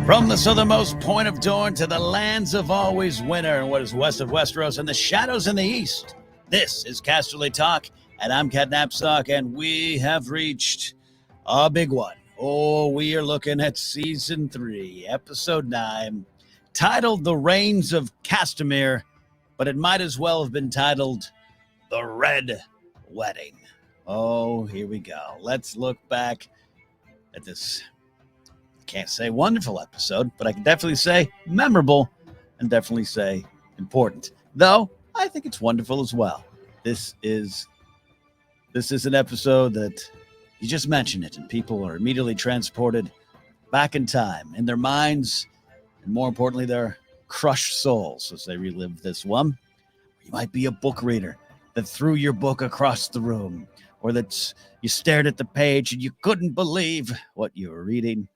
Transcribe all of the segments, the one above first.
From the southernmost point of Dorne to the lands of always winter and what is west of Westeros and the shadows in the east, this is Casterly Talk, and I'm Cat Knapsack, and we have reached a big one. Oh, we are looking at Season 3, Episode 9, titled The Reigns of Castamere, but it might as well have been titled The Red Wedding. Oh, here we go. Let's look back at this, can't say wonderful episode, but I can definitely say memorable and definitely say important. Though, I think it's wonderful as well. This is an episode that you just mention it and people are immediately transported back in time in their minds and more importantly, their crushed souls as they relive this one. You might be a book reader that threw your book across the room or that you stared at the page and you couldn't believe what you were reading.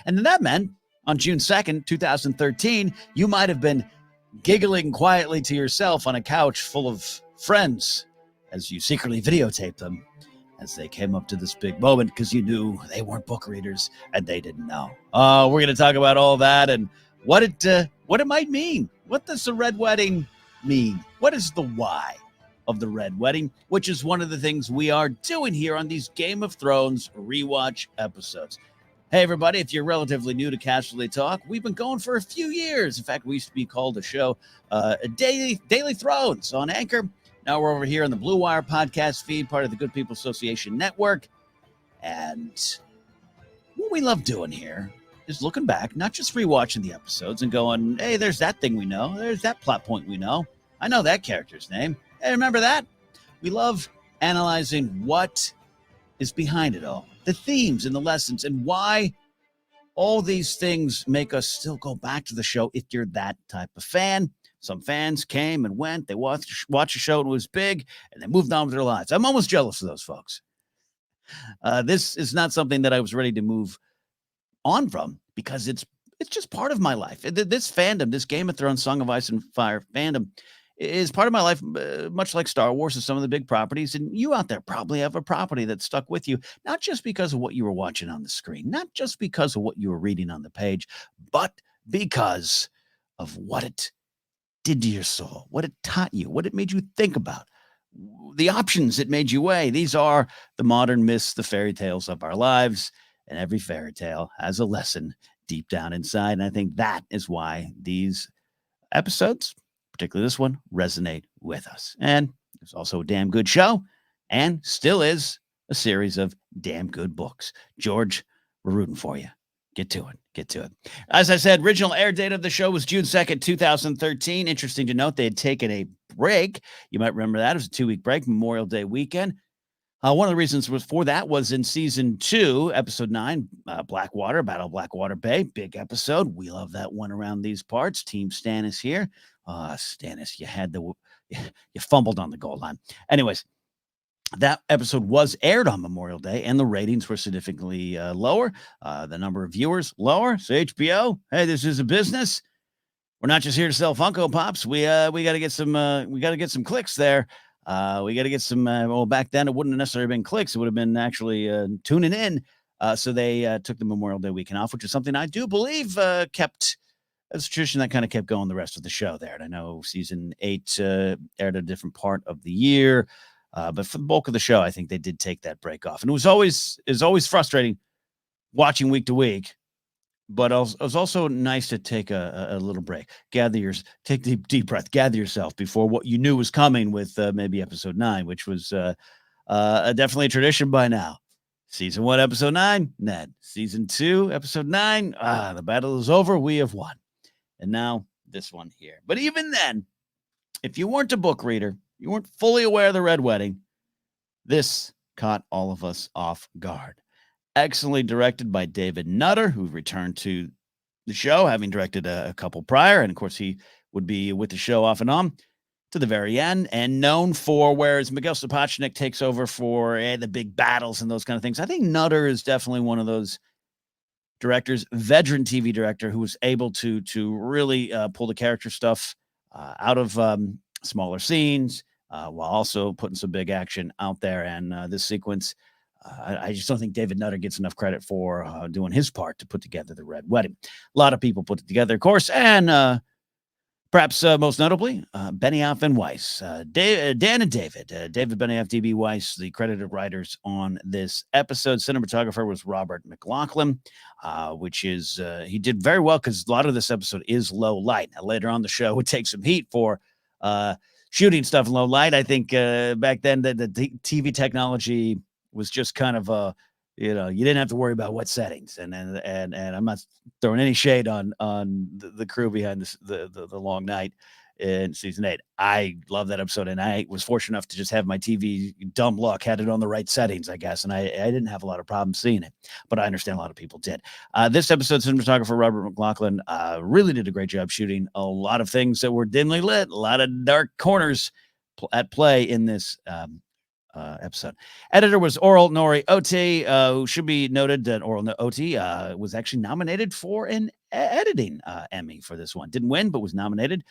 And that meant on June 2nd, 2013, you might have been giggling quietly to yourself on a couch full of friends as you secretly videotaped them as they came up to this big moment because you knew they weren't book readers and they didn't know. We're going to talk about all that and what it might mean. What does the Red Wedding mean? What is the why of the Red Wedding, which is one of the things we are doing here on these Game of Thrones rewatch episodes. Hey, everybody, if you're relatively new to Casterly Talk, we've been going for a few years. In fact, we used to be called a show, Daily Thrones on Anchor. Now we're over here on the Blue Wire podcast feed, part of the Good People Association Network. And what we love doing here is looking back, not just rewatching the episodes and going, hey, there's that thing we know. There's that plot point we know. I know that character's name. Hey, remember that? We love analyzing what is behind it all, the themes and the lessons, and why all these things make us still go back to the show if you're that type of fan. Some fans came and went. They watched a show and it was big, and they moved on with their lives. I'm almost jealous of those folks. This is not something that I was ready to move on from because it's just part of my life. This fandom, this Game of Thrones, Song of Ice and Fire fandom, is part of my life, much like Star Wars and some of the big properties. And you out there probably have a property that stuck with you, not just because of what you were watching on the screen, not just because of what you were reading on the page, but because of what it did to your soul, what it taught you, what it made you think about, the options it made you weigh. These are the modern myths, the fairy tales of our lives, and every fairy tale has a lesson deep down inside. And I think that is why these episodes, particularly this one, resonate with us. And it's also a damn good show and still is a series of damn good books. George, we're rooting for you. Get to it. As I said, original air date of the show was June 2nd, 2013. Interesting to note, they had taken a break. You might remember that. It was a 2-week break, Memorial Day weekend. One of the reasons was in Season 2, Episode 9, Blackwater, Battle of Blackwater Bay. Big episode. We love that one around these parts. Team Stannis here. Stannis, you fumbled on the goal line. Anyways, that episode was aired on Memorial Day, and the ratings were significantly lower. The number of viewers lower. So HBO, hey, this is a business. We're not just here to sell Funko Pops. We got to get some clicks there. We got to get some. Well, back then it wouldn't have necessarily been clicks. It would have been actually tuning in. So they took the Memorial Day weekend off, which is something I do believe kept. It's a tradition that kind of kept going the rest of the show there. And I know Season 8 aired a different part of the year. But for the bulk of the show, I think they did take that break off. And it was always frustrating watching week to week. But it was also nice to take a little break. Take a deep breath, gather yourself before what you knew was coming with maybe Episode 9, which was definitely a tradition by now. Season 1, Episode 9, Ned. Season 2, Episode 9, the battle is over. We have won. And now this one here. But even then, if you weren't a book reader, you weren't fully aware of the Red Wedding, this caught all of us off guard. Excellently directed by David Nutter, who returned to the show, having directed a couple prior. And, of course, he would be with the show off and on to the very end, and known for, whereas Miguel Sapochnik takes over for the big battles and those kind of things. I think Nutter is definitely one of those directors, veteran TV director, who was able to really pull the character stuff out of smaller scenes while also putting some big action out there. And this sequence I just don't think David Nutter gets enough credit for doing his part to put together the Red Wedding. A lot of people put it together, of course, and perhaps most notably, Benioff and Weiss. Dan and David. David Benioff, D.B. Weiss, the credited writers on this episode. Cinematographer was Robert McLaughlin, which is, he did very well because a lot of this episode is low light. Now, later on the show, it would take some heat for shooting stuff in low light. I think back then the TV technology was just kind of you didn't have to worry about what settings, and I'm not throwing any shade on the crew behind the long night in season 8. I love that episode, and I was fortunate enough to just have my TV, dumb luck, had it on the right settings, I guess, and I didn't have a lot of problems seeing it, but I understand a lot of people did. This episode, cinematographer Robert McLaughlin really did a great job shooting a lot of things that were dimly lit, a lot of dark corners at play in this episode. Editor was Oral Nori Oti, who should be noted that Oral Oti was actually nominated for an editing Emmy for this one. Didn't win, but was nominated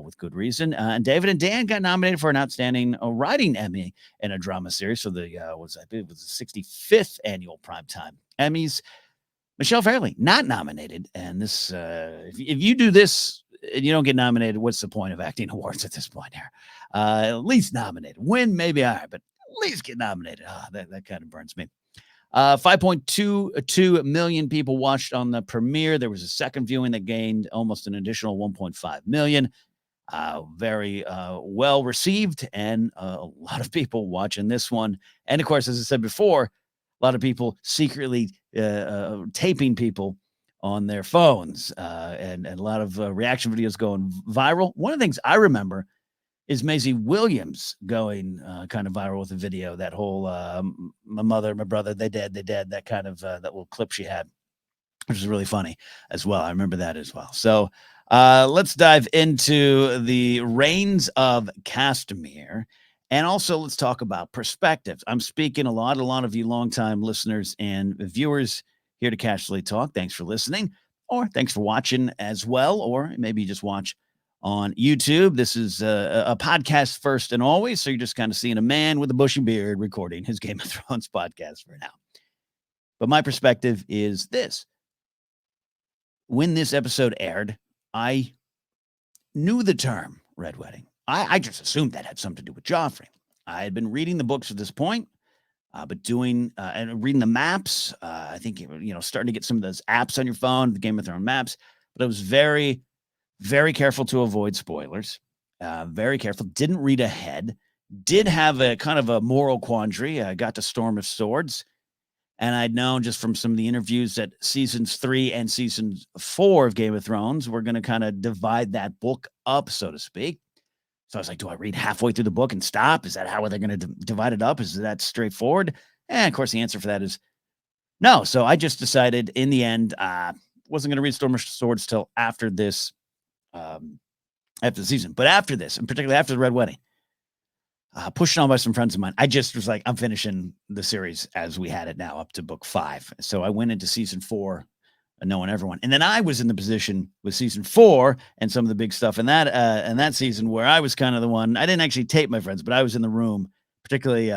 with good reason. And David and Dan got nominated for an outstanding writing Emmy in a drama series for the I believe it was the 65th annual primetime Emmys. Michelle Fairley not nominated, and this if you do this and you don't get nominated, what's the point of acting awards at this point here? At least nominated. Win, maybe all right, but at least get nominated. That kind of burns me. 5.22 million people watched on the premiere. There was a second viewing that gained almost an additional 1.5 million. Very well received, and a lot of people watching this one. And of course, as I said before, a lot of people secretly taping people on their phones, and a lot of reaction videos going viral. One of the things I remember is Maisie Williams going kind of viral with a video. That whole my mother, my brother, they dead, that kind of that little clip she had, which is really funny as well. I remember that as well. So let's dive into the reigns of Castamere. And also, let's talk about perspectives. I'm speaking a lot of you longtime listeners and viewers here to Casterly Talk. Thanks for listening, or thanks for watching as well, or maybe you just watch on YouTube. This is a podcast first and always, so you're just kind of seeing a man with a bushy beard recording his Game of Thrones podcast for now. But my perspective is this. When this episode aired, I knew the term Red Wedding. I just assumed that had something to do with Joffrey. I had been reading the books at this point, but doing and reading the maps. I think starting to get some of those apps on your phone, the Game of Thrones maps. But I was very, very careful to avoid spoilers. Very careful. Didn't read ahead. Did have a kind of a moral quandary. I got to Storm of Swords, and I'd known just from some of the interviews that seasons 3 and season 4 of Game of Thrones were going to kind of divide that book up, so to speak. So I was like, do I read halfway through the book and stop? Is that how they're going to divide it up? Is that straightforward? And of course, the answer for that is no. So I just decided in the end, wasn't going to read Storm of Swords till after this, after the season. But after this, and particularly after the Red Wedding, pushed on by some friends of mine, I just was like, I'm finishing the series as we had it now up to book 5. So I went into season 4 knowing everyone. And then I was in the position with season 4 and some of the big stuff in that season where I was kind of the one. I didn't actually tape my friends, but I was in the room, particularly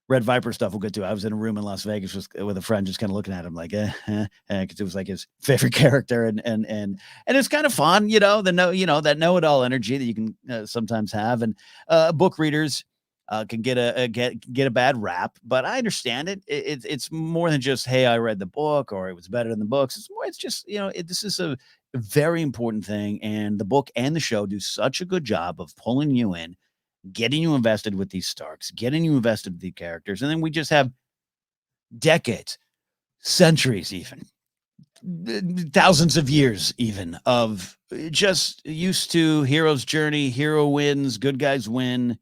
Red Viper stuff we'll get to. I was in a room in Las Vegas with a friend just kind of looking at him like, because it was like his favorite character. And it's kind of fun, that know-it-all energy that you can sometimes have. And book readers can get a bad rap, but I understand it. It's more than just, hey, I read the book or it was better than the books. It's more, it's just, this is a very important thing. And the book and the show do such a good job of pulling you in, getting you invested with these Starks, getting you invested with the characters. And then we just have decades, centuries, even thousands of years even of just used to hero's journey, hero wins, good guys win.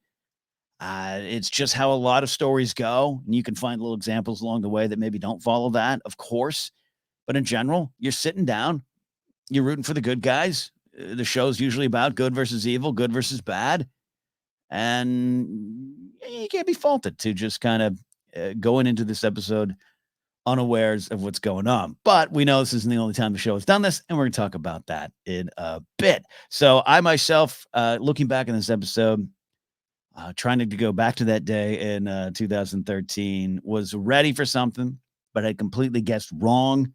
It's just how a lot of stories go. And you can find little examples along the way that maybe don't follow that, of course. But in general, you're sitting down, you're rooting for the good guys. The show's usually about good versus evil, good versus bad. And you can't be faulted to just kind of going into this episode unawares of what's going on. But we know this isn't the only time the show has done this, and we're going to talk about that in a bit. So I myself, looking back on this episode, trying to go back to that day in 2013, was ready for something, but had completely guessed wrong.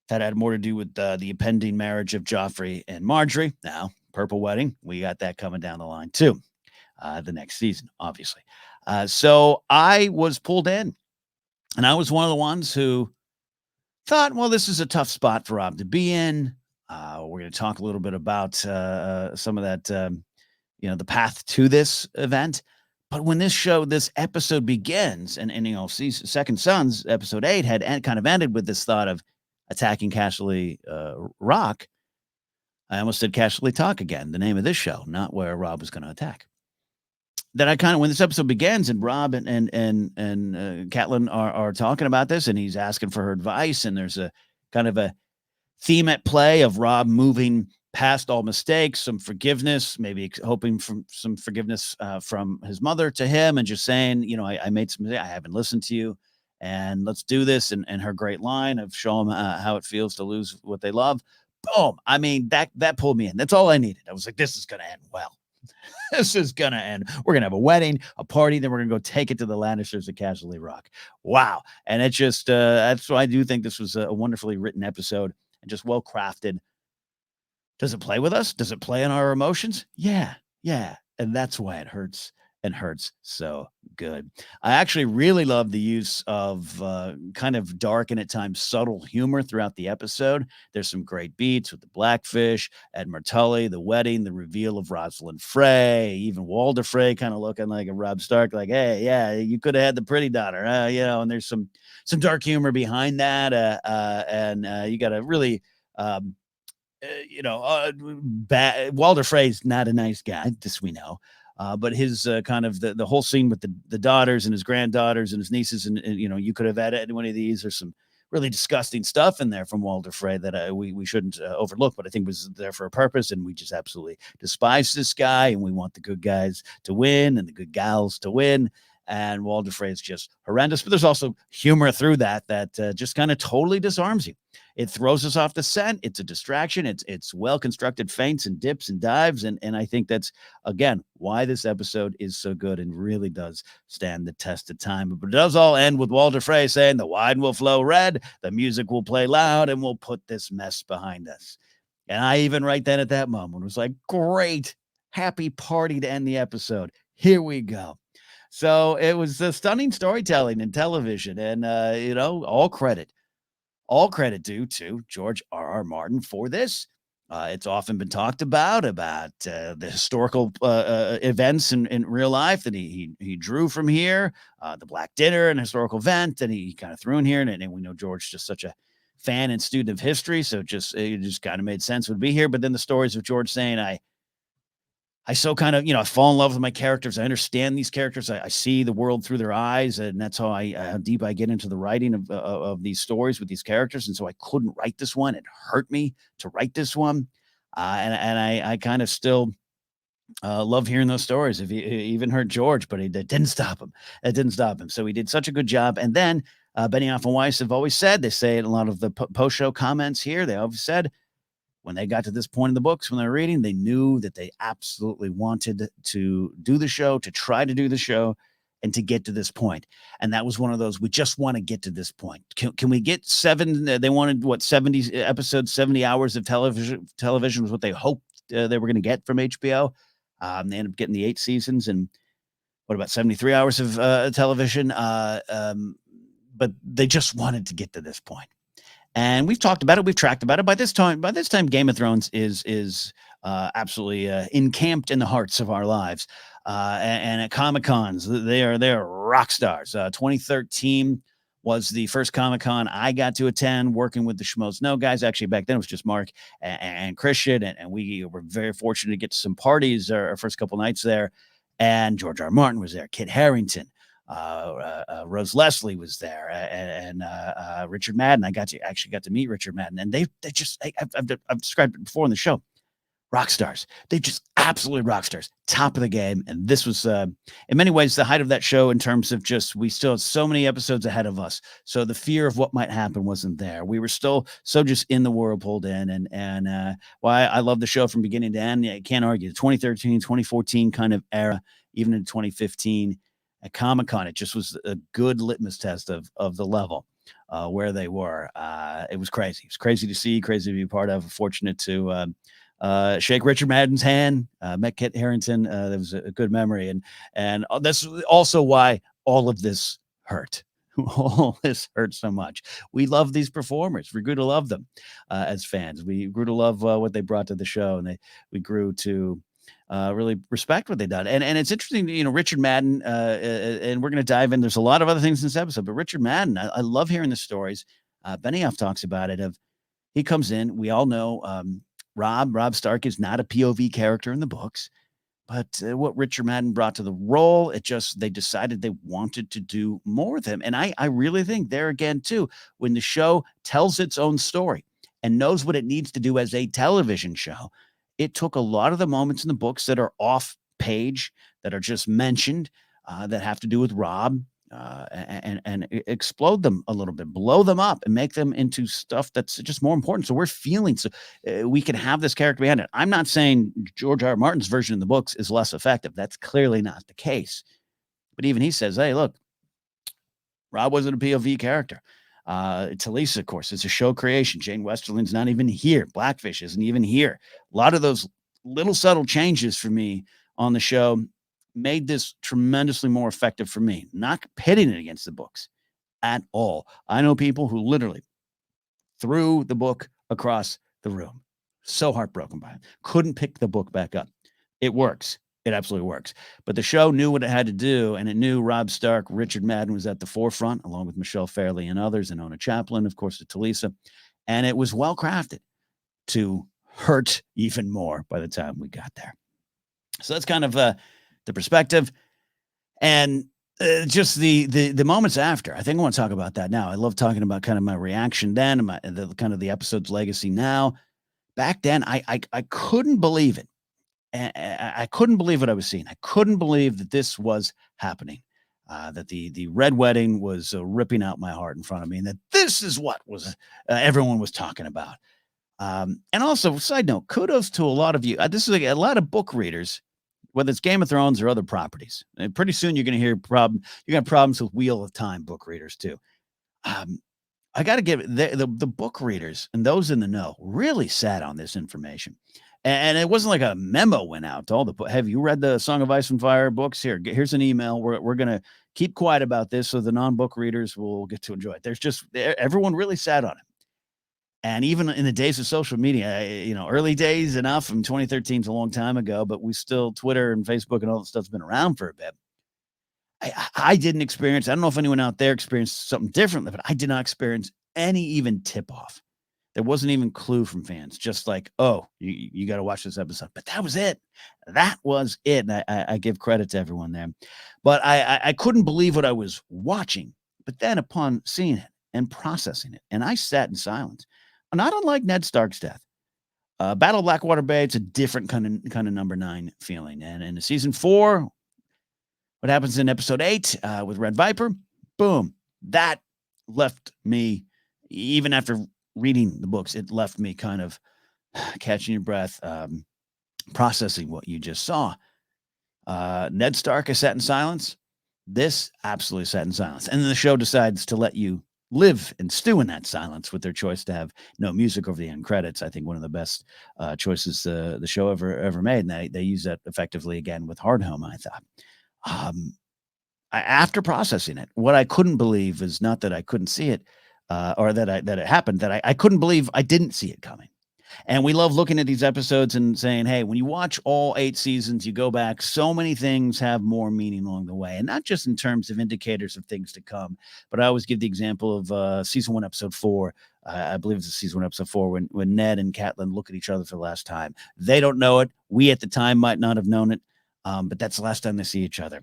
That had more to do with the impending marriage of Joffrey and Marjorie. Now, Purple Wedding, we got that coming down the line too, the next season, obviously. So I was pulled in, and I was one of the ones who thought, well, this is a tough spot for Rob to be in. We're going to talk a little bit about some of that, the path to this event. But when this episode begins, and Second Sons, episode 8, had kind of ended with this thought of attacking Casterly Rock. I almost said Casterly Talk again, the name of this show, not where Rob was going to attack. That I kind of, when this episode begins and Rob and Catelyn are talking about this, and he's asking for her advice, and there's a kind of a theme at play of Rob moving past all mistakes, some forgiveness, maybe hoping for some forgiveness from his mother to him, and just saying, I made some mistakes, I haven't listened to you, and let's do this. And her great line of show them how it feels to lose what they love. Boom. I mean, that pulled me in. That's all I needed. I was like, this is going to end well. This is going to end. We're going to have a wedding, a party, then we're going to go take it to the Lannisters at Casterly Rock. Wow. And it just, that's why I do think this was a wonderfully written episode and just well crafted. Does it play with us? Does it play on our emotions? Yeah. And that's why it hurts and hurts so good. I actually really love the use of kind of dark and at times subtle humor throughout the episode. There's some great beats with the Blackfish, Edmure Tully, the wedding, the reveal of Rosalind Frey, even Walder Frey kind of looking like a Robb Stark, like, hey, yeah, you could have had the pretty daughter, and there's some dark humor behind that. And you got to really, Walder Frey's not a nice guy, this we know. But his kind of the whole scene with the daughters and his granddaughters and his nieces, and you could have added one of these. There's some really disgusting stuff in there from Walder Frey that we shouldn't overlook, but I think was there for a purpose, and we just absolutely despise this guy, and we want the good guys to win and the good gals to win. And Walder Frey is just horrendous, but there's also humor through that just kind of totally disarms you. It throws us off the scent. It's a distraction. It's well-constructed feints and dips and dives. And I think that's, again, why this episode is so good and really does stand the test of time. But it does all end with Walder Frey saying the wine will flow red, the music will play loud, and we'll put this mess behind us. And I even right then at that moment was like, great, happy party to end the episode. Here we go. So it was a stunning storytelling in television, and all credit due to George R.R. Martin for this. It's often been talked about the historical events in real life that he drew from here, the Black Dinner, an historical event, and he kind of threw in here, and we know George just such a fan and student of history, so it just kind of made sense would be here. But then the stories of George saying, I so kind of, I fall in love with my characters. I understand these characters. I see the world through their eyes, and that's how how deep I get into the writing of these stories with these characters. And so I couldn't write this one. It hurt me to write this one, and I kind of still love hearing those stories. If he even hurt George, but it didn't stop him. It didn't stop him. So he did such a good job. And then Benioff and Weiss have always said, they say in a lot of the post-show comments here, they always said, when they got to this point in the books, when they're reading, they knew that they absolutely wanted to do the show, to try to do the show, and to get to this point. And that was one of those, we just want to get to this point. Can we get 7? They wanted, 70 episodes, 70 hours of television was what they hoped they were going to get from HBO. They ended up getting the 8 seasons and what about 73 hours of television? But they just wanted to get to this point. And we've talked about it. We've tracked about it. By this time, Game of Thrones is absolutely encamped in the hearts of our lives. And at Comic-Cons, they are rock stars. 2013 was the first Comic-Con I got to attend, working with the Schmoes Know guys. Actually, back then it was just Mark and Christian, and we were very fortunate to get to some parties our first couple nights there. And George R. Martin was there, Kit Harington. Rose Leslie was there, and Richard Madden. I actually got to meet Richard Madden, and they just I've described it before in the show. rock stars. They just absolutely rock stars, top of the game. And this was, in many ways, the height of that show in terms of just we still had so many episodes ahead of us. So the fear of what might happen wasn't there. We were still so just in the world pulled in. And why I love the show from beginning to end. I can't argue. The 2013, 2014 kind of era, even in 2015 at Comic-Con, it just was a good litmus test of the level. Where they were. It was crazy. It was crazy to see, crazy to be part of. Fortunate to shake Richard Madden's hand, met Kit Harington. That was a good memory, and that's also why all of this hurt. All this hurt so much. We love these performers. We grew to love them as fans. We grew to love what they brought to the show, and we grew to really respect what they done. And it's interesting, Richard Madden, and we're going to dive in. There's a lot of other things in this episode, but Richard Madden, I love hearing the stories. Benioff talks about it. He comes in. We all know Rob Stark is not a POV character in the books, but what Richard Madden brought to the role, they decided they wanted to do more with him. And I really think there again, too, when the show tells its own story and knows what it needs to do as a television show, it took a lot of the moments in the books that are off page, that are just mentioned, that have to do with Rob, and explode them a little bit, blow them up, and make them into stuff that's just more important. So we're feeling we can have this character behind it. I'm not saying George R. R. Martin's version of the books is less effective. That's clearly not the case. But even he says, hey, look, Rob wasn't a POV character. Talisa, of course, is a show creation. Jane Westerland's not even here. Blackfish isn't even here. A lot of those little subtle changes for me on the show made this tremendously more effective for me. Not pitting it against the books at all. I know people who literally threw the book across the room. So heartbroken by it. Couldn't pick the book back up. It works. It absolutely works. But the show knew what it had to do, and it knew Rob Stark, Richard Madden was at the forefront, along with Michelle Fairley and others, and Ona Chaplin, of course, to Talisa. And it was well crafted to hurt even more by the time we got there. So that's kind of the perspective. And just the moments after. I think I want to talk about that now. I love talking about kind of my reaction then, and the episode's legacy now. Back then, I couldn't believe it. And I couldn't believe what I was seeing. I couldn't believe that this was happening, that the Red Wedding was ripping out my heart in front of me, and that this is what was everyone was talking about. And also, side note, kudos to a lot of you. This is a lot of book readers, whether it's Game of Thrones or other properties. And pretty soon you're going to hear you got problems with Wheel of Time book readers too. I got to give the book readers and those in the know really sat on this information. And it wasn't like a memo went out to all the. Have you read the Song of Ice and Fire books? Here's an email. We're gonna keep quiet about this so the non-book readers will get to enjoy it. There's just everyone really sat on it, and even in the days of social media, early days enough. From 2013 is a long time ago, but we still Twitter and Facebook and all that stuff's been around for a bit. I didn't experience. I don't know if anyone out there experienced something differently, but I did not experience any even tip off. There wasn't even clue from fans, just like, oh, you got to watch this episode. But that was it. That was it. And I give credit to everyone there. But I couldn't believe what I was watching. But then upon seeing it and processing it, and I sat in silence, not unlike Ned Stark's death. Battle of Blackwater Bay, it's a different kind of number 9 feeling. And in season 4, what happens in episode 8 with Red Viper, boom, that left me, even after reading the books, it left me kind of catching your breath, processing what you just saw. Ned Stark is sat in silence. This absolutely sat in silence. And then the show decides to let you live and stew in that silence with their choice to have no music over the end credits. I think one of the best choices the show ever made. And they use that effectively again with Hard Home, I thought. After processing it, what I couldn't believe is not that I couldn't see it, or that it happened, that I couldn't believe I didn't see it coming. And we love looking at these episodes and saying, hey, when you watch all 8 seasons, you go back, so many things have more meaning along the way. And not just in terms of indicators of things to come, but I always give the example of season 1, episode 4. I believe it's season 1, episode 4, when Ned and Catelyn look at each other for the last time. They don't know it. We at the time might not have known it, but that's the last time they see each other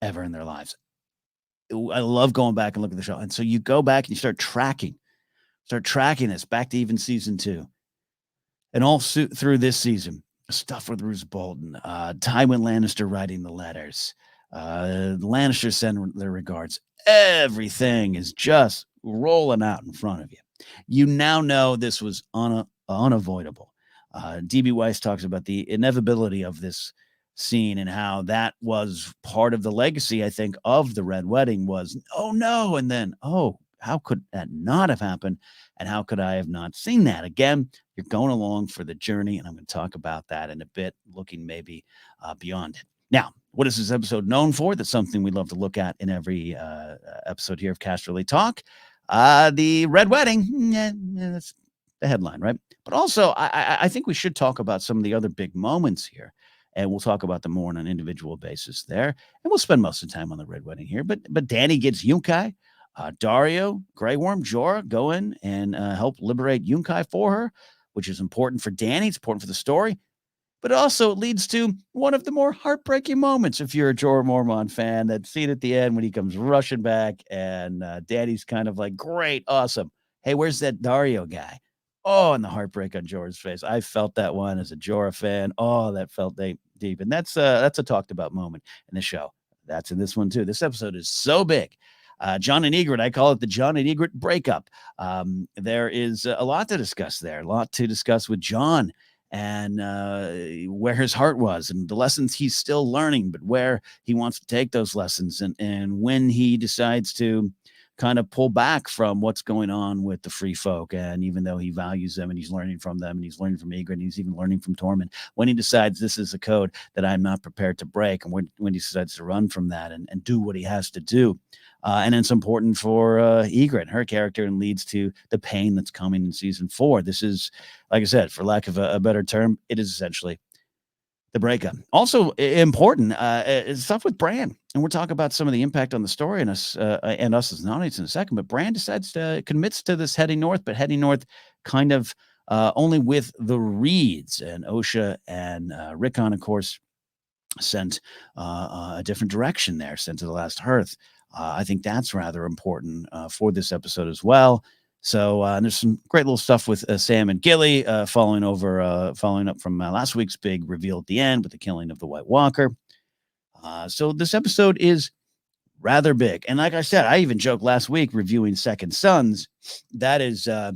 ever in their lives. I love going back and looking at the show. And so you go back and you start tracking this back to even season 2. And all through this season, stuff with Bruce Bolton, Tywin Lannister writing the letters, the Lannisters send their regards. Everything is just rolling out in front of you. You now know this was unavoidable. DB Weiss talks about the inevitability of this scene and how that was part of the legacy, I think, of the Red Wedding was, oh no, and then, oh, how could that not have happened? And how could I have not seen that? Again, you're going along for the journey, and I'm going to talk about that in a bit, looking maybe beyond it. Now, what is this episode known for? That's something we love to look at in every episode here of Casterly Talk. The Red Wedding, that's the headline, right? But also, I think we should talk about some of the other big moments here, and we'll talk about them more on an individual basis there. And we'll spend most of the time on the Red Wedding here. But Dany gets Yunkai. Dario, Grey Worm, Jorah go in and help liberate Yunkai for her, which is important for Dany. It's important for the story. But also it leads to one of the more heartbreaking moments if you're a Jorah Mormont fan. That scene at the end when he comes rushing back and Dany's kind of like, great, awesome. Hey, where's that Dario guy? Oh, and the heartbreak on Jorah's face. I felt that one as a Jorah fan. Oh, that felt deep. And that's a talked about moment in the show. That's in this one too. This episode is so big. Jon and Ygritte, I call it the Jon and Ygritte breakup. There is a lot to discuss there, a lot to discuss with Jon and where his heart was and the lessons he's still learning, but where he wants to take those lessons and when he decides to kind of pull back from what's going on with the free folk. And even though he values them and he's learning from them and he's learning from Ygritte and he's even learning from Tormund, when he decides this is a code that I'm not prepared to break, and when he decides to run from that and do what he has to do. And it's important for Ygritte, her character, and leads to the pain that's coming in season 4. This is, like I said, for lack of a better term, it is essentially the breakup. Also important is stuff with Bran, and we'll talk about some of the impact on the story and us as an audience in a second. But Bran commits to this heading north, but heading north kind of only with the Reeds, and Osha and Rickon, of course, sent a different direction there, sent to the last hearth. I think that's rather important for this episode as well. So there's some great little stuff with Sam and Gilly following up from last week's big reveal at the end with the killing of the White Walker. So this episode is rather big. And like I said, I even joked last week reviewing Second Sons. That is, I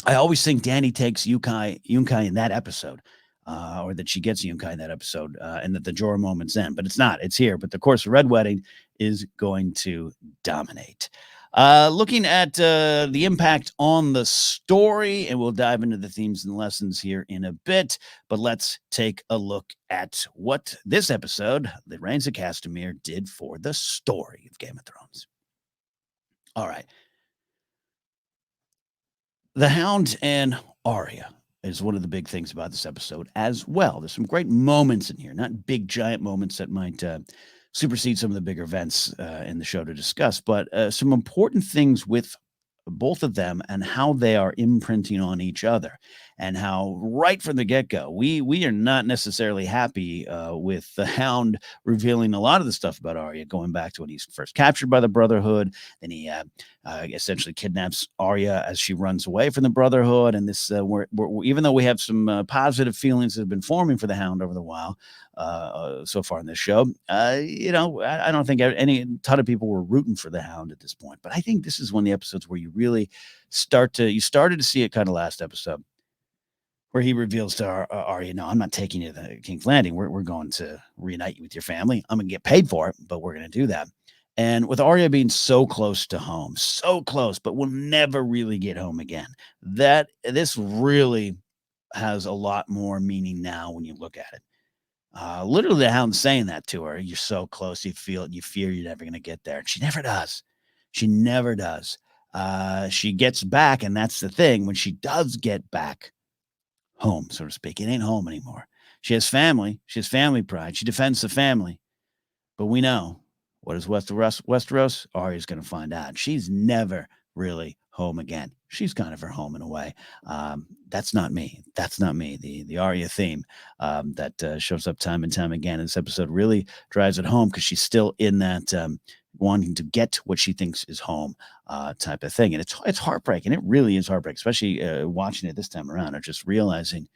always think Dany takes Yunkai in that episode. Or that she gets Yunkai in that episode, and that the Jorah moment's end. But it's not. It's here. But of course, the Red Wedding is going to dominate. Looking at the impact on the story, and we'll dive into the themes and lessons here in a bit. But let's take a look at what this episode, The Reigns of Castamere, did for the story of Game of Thrones. All right. The Hound and Arya is one of the big things about this episode as well. There's some great moments in here, not big giant moments that might supersede some of the bigger events in the show to discuss, but some important things with both of them and how they are imprinting on each other, and how right from the get-go we are not necessarily happy with the Hound revealing a lot of the stuff about Arya, going back to when he's first captured by the Brotherhood. Then he essentially kidnaps Arya as she runs away from the Brotherhood, and this we're even though we have some positive feelings that have been forming for the Hound over the while so far in this show, I don't think any ton of people were rooting for the Hound at this point. But I think this is one of the episodes where you really started to see it kind of last episode, where he reveals to Arya, no, I'm not taking you to the King's Landing. We're going to reunite you with your family. I'm going to get paid for it, but we're going to do that. And with Arya being so close to home, so close, but will never really get home again, that this really has a lot more meaning now when you look at it. Literally, the Hound's saying that to her. You're so close, you feel it, you fear you're never going to get there. And she never does. She never does. She gets back, and that's the thing. When she does get back home, so to speak, it ain't home anymore. She has family. She has family pride. She defends the family. But we know, what is Westeros? Arya's going to find out. She's never really home again. She's kind of her home in a way. That's not me. That's not me. The Arya theme that shows up time and time again in this episode really drives it home, because she's still in that wanting to get what she thinks is home type of thing. And it's heartbreaking. It really is heartbreaking, especially watching it this time around, or just realizing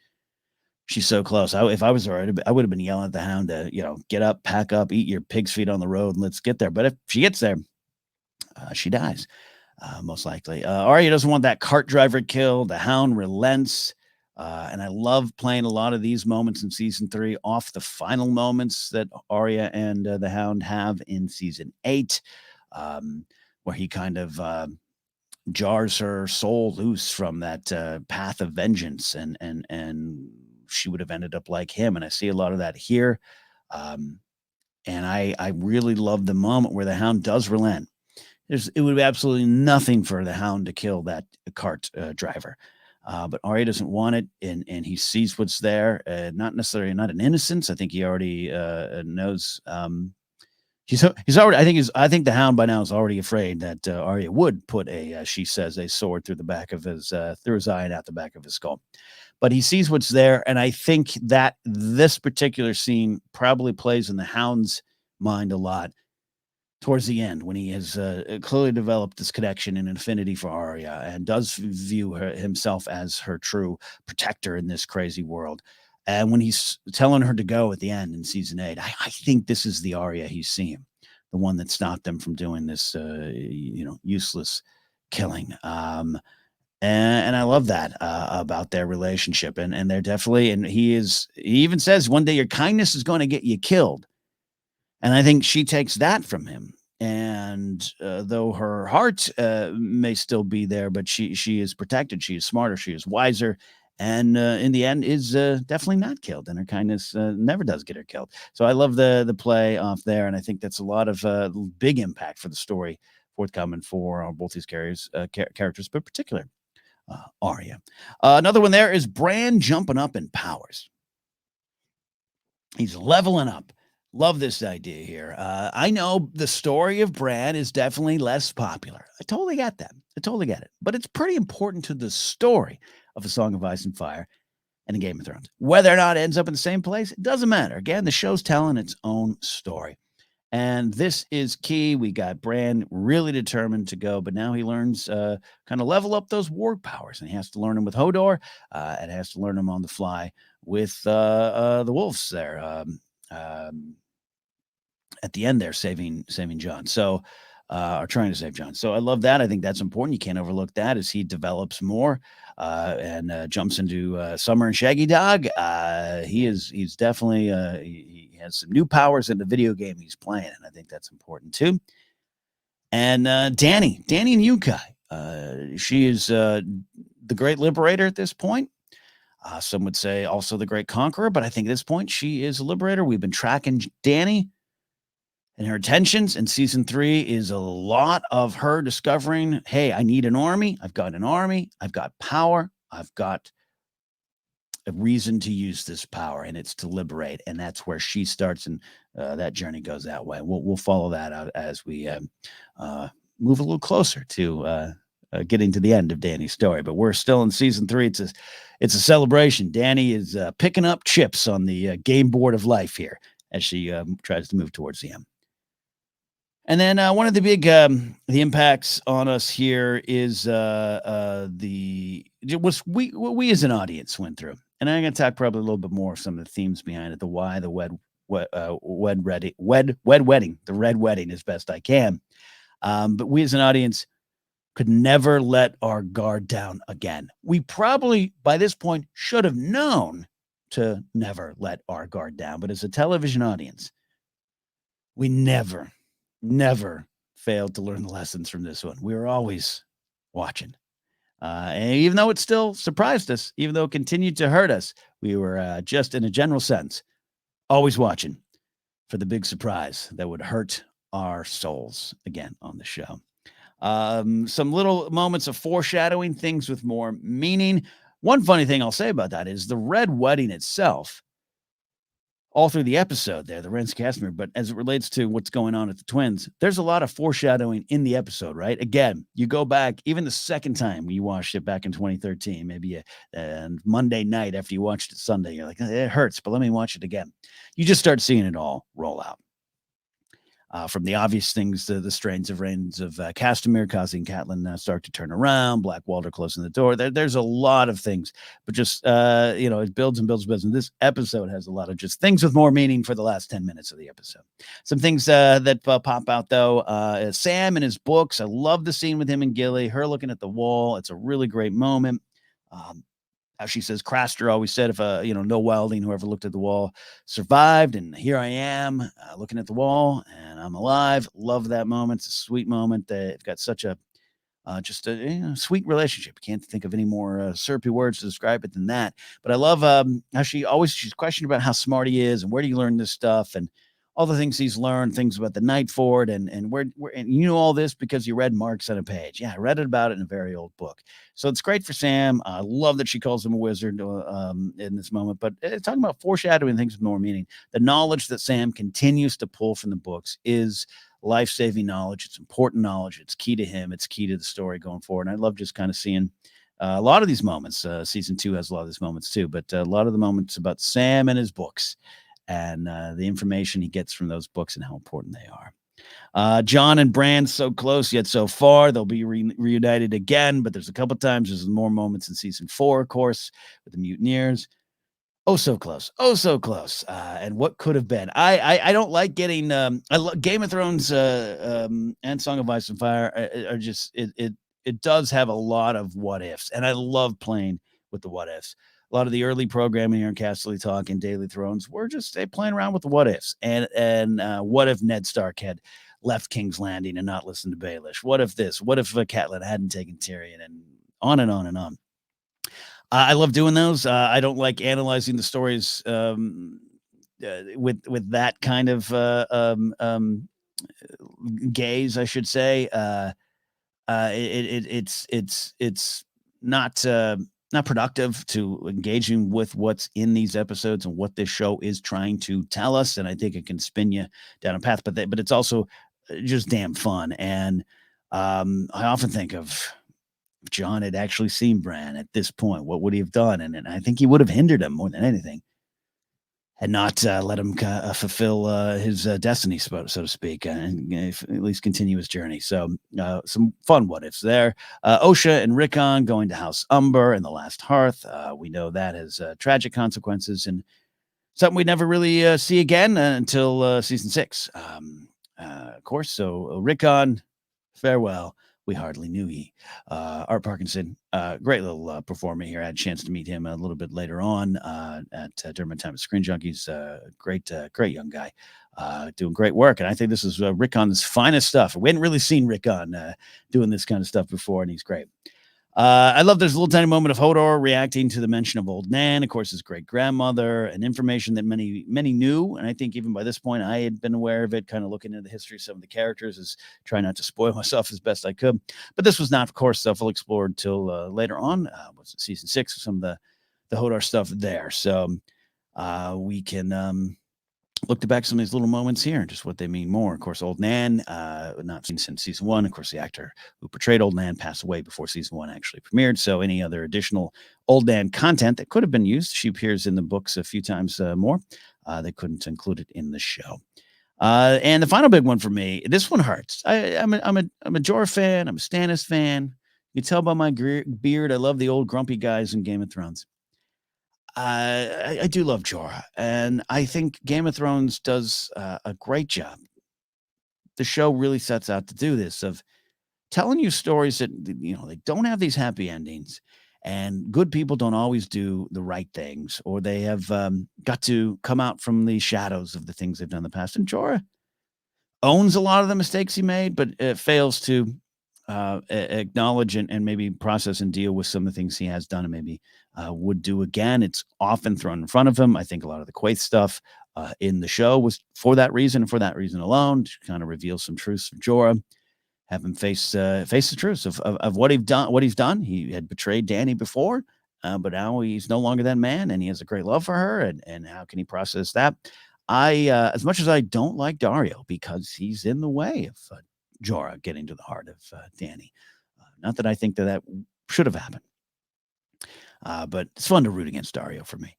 She's so close. If I was her, I would have been yelling at the hound to, get up, pack up, eat your pig's feet on the road, and let's get there. But if she gets there, she dies, most likely. Arya doesn't want that cart driver killed. The hound relents. And I love playing a lot of these moments in season 3 off the final moments that Arya and the hound have in season 8, where he kind of jars her soul loose from that path of vengeance, and she would have ended up like him. And I see a lot of that here. And I really love the moment where the hound does relent. It would be absolutely nothing for the hound to kill that cart driver. But Arya doesn't want it, and he sees what's there. Not necessarily not an innocence. I think he already knows. He's already. I think the hound by now is already afraid that Arya would put she says, a sword through the back of his through his eye and out the back of his skull. But he sees what's there, and I think that this particular scene probably plays in the hound's mind a lot towards the end, when he has clearly developed this connection and affinity for Arya and does view himself as her true protector in this crazy world. And when he's telling her to go at the end in season 8, I think this is the Arya he's seeing, the one that stopped them from doing this, useless killing. And I love that about their relationship. And they're definitely, and he even says one day your kindness is going to get you killed. And I think she takes that from him. And though her heart may still be there, but she is protected. She is smarter. She is wiser. And in the end is definitely not killed. And her kindness never does get her killed. So I love the play off there. And I think that's a lot of big impact for the story forthcoming for both these characters, but particular Arya. Another one there is Bran jumping up in powers. He's leveling up. Love this idea here. I know the story of Bran is definitely less popular. I totally get that. I totally get it. But it's pretty important to the story of A Song of Ice and Fire and A Game of Thrones. Whether or not it ends up in the same place, it doesn't matter. Again, the show's telling its own story. And this is key. We got Bran really determined to go, but now he learns kind of level up those war powers, and he has to learn them with Hodor, and has to learn them on the fly with the wolves there. At the end there, saving Jon. So, or trying to save Jon. So I love that. I think that's important. You can't overlook that as he develops more and jumps into Summer and Shaggy Dog. He's definitely he has some new powers in the video game he's playing, and I think that's important too. And Dany and Yunkai. She is the great liberator at this point. Some would say also the great conqueror, but I think at this point she is a liberator. We've been tracking Dany and her intentions, and season 3 is a lot of her discovering, hey, I need an army. I've got an army. I've got power. I've got a reason to use this power, and it's to liberate. And that's where she starts, and that journey goes that way. We'll follow that out as we move a little closer to getting to the end of Dany's story. But we're still in season 3. It's a celebration. Dany is picking up chips on the game board of life here as she tries to move towards the end. And then one of the big the impacts on us here is what we as an audience went through. And I'm going to talk probably a little bit more of some of the themes behind it, the why, the red wedding, the red wedding as best I can. But we as an audience could never let our guard down again. We probably by this point should have known to never let our guard down. But as a television audience, we never failed to learn the lessons from this one. We were always watching. And even though it still surprised us, even though it continued to hurt us, we were just in a general sense, always watching for the big surprise that would hurt our souls again on the show. Some little moments of foreshadowing, things with more meaning. One funny thing I'll say about that is the red wedding itself, all through the episode there, the Rents Castamere, but as it relates to what's going on at the Twins, there's a lot of foreshadowing in the episode, right? Again, you go back, even the second time you watched it back in 2013, maybe a Monday night after you watched it Sunday, you're like, it hurts, but let me watch it again. You just start seeing it all roll out. From the obvious things to the strains of reigns of Castamere causing Catelyn start to turn around, Black Walter closing the door. There's a lot of things, but just it builds and builds and builds. And this episode has a lot of just things with more meaning for the last 10 minutes of the episode. Some things that pop out though. Sam and his books. I love the scene with him and Gilly. Her looking at the wall. It's a really great moment. How she says Craster always said, if no wilding who ever looked at the wall survived, and here I am looking at the wall and I'm alive. Love that moment. It's a sweet moment. They've got such a just a sweet relationship. Can't think of any more syrupy words to describe it than that. But I love how she's questioned about how smart he is and where do you learn this stuff and all the things he's learned, things about the Night Fort and where and you know all this because you read marks on a page. Yeah, I read it about it in a very old book. So it's great for Sam. I love that she calls him a wizard in this moment. But talking about foreshadowing things with more meaning, the knowledge that Sam continues to pull from the books is life-saving knowledge. It's important knowledge. It's key to him. It's key to the story going forward. And I love just kind of seeing a lot of these moments. Season 2 has a lot of these moments too, but a lot of the moments about Sam and his books and the information he gets from those books and how important they are. John and Bran so close yet so far. They'll be reunited again, but there's a couple times. There's more moments in season 4, of course, with the mutineers. Oh, so close. Oh, so close. And what could have been. I don't like getting Game of Thrones and Song of Ice and Fire are just it does have a lot of what ifs, and I love playing with the what ifs. A lot of the early programming here in Casterly Talk and Daily Thrones were just playing around with the what ifs. And what if Ned Stark had left King's Landing and not listened to Baelish? What if this? What if Catelyn hadn't taken Tyrion? And on and on and on. I love doing those. I don't like analyzing the stories with that kind of gaze, I should say. It's not productive to engaging with what's in these episodes and what this show is trying to tell us, and I think it can spin you down a path. But it's also just damn fun, and I often think of if John had actually seen Bran at this point, what would he have done? And I think he would have hindered him more than anything, and not let him fulfill his destiny, so to speak, and at least continue his journey. So some fun what ifs there. Osha and Rickon going to House Umber and the Last Hearth. We know that has tragic consequences and something we never really see again until season 6. Of course, so Rickon, farewell. We hardly knew ye. Art Parkinson, great little performer here. I had a chance to meet him a little bit later on during my time at Screen Junkies. Great young guy, doing great work. And I think this is Rickon's finest stuff. We hadn't really seen Rickon doing this kind of stuff before, and he's great. I love there's a little tiny moment of Hodor reacting to the mention of Old Nan, of course, his great grandmother, and information that many knew. And I think even by this point, I had been aware of it, kind of looking into the history of some of the characters, as trying not to spoil myself as best I could. But this was not, of course, fully explored till later on. Was it season 6? Some of the Hodor stuff there. So we can look back some of these little moments here and just what they mean more. Of course, Old Nan, not seen since season 1. Of course, the actor who portrayed Old Nan passed away before season 1 actually premiered. So any other additional Old Nan content that could have been used, she appears in the books a few times more. They couldn't include it in the show. And the final big one for me, this one hurts. I'm a Jorah fan. I'm a Stannis fan. You can tell by my beard, I love the old grumpy guys in Game of Thrones. I do love Jorah, and I think Game of Thrones does a great job. The show really sets out to do this of telling you stories that they don't have these happy endings, and good people don't always do the right things, or they have got to come out from the shadows of the things they've done in the past. And Jorah owns a lot of the mistakes he made, but it fails to acknowledge and maybe process and deal with some of the things he has done and maybe would do again. It's often thrown in front of him. I think a lot of the Quaithe stuff in the show was for that reason and for that reason alone, to kind of reveal some truths from Jorah, have him face the truths of what he's done. He had betrayed Dany before, but now he's no longer that man, and he has a great love for her. And how can he process that? As much as I don't like Daario because he's in the way of Jorah getting to the heart of Dany. Not that I think that should have happened, but it's fun to root against Daario for me.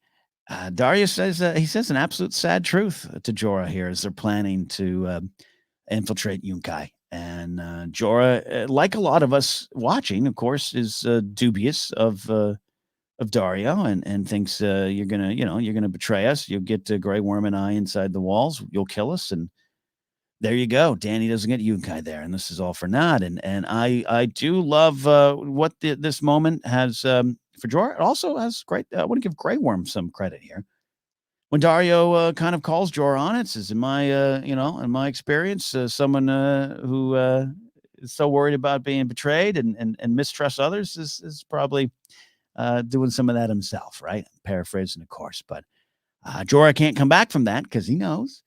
Daario says he says an absolute sad truth to Jorah here as they're planning to infiltrate Yunkai. And Jorah, like a lot of us watching, of course, is dubious of Dario and thinks you're gonna betray us. You'll get Grey Worm and I inside the walls. You'll kill us, and there you go. Danny doesn't get Yunkai there, and this is all for naught. And I do love what this moment has for Jorah. It also has great. I want to give Grey Worm some credit here. When Dario kind of calls Jorah on it, says, in my experience, someone who is so worried about being betrayed and mistrusts others is probably doing some of that himself, right? Paraphrasing, of course. But Jorah can't come back from that because he knows.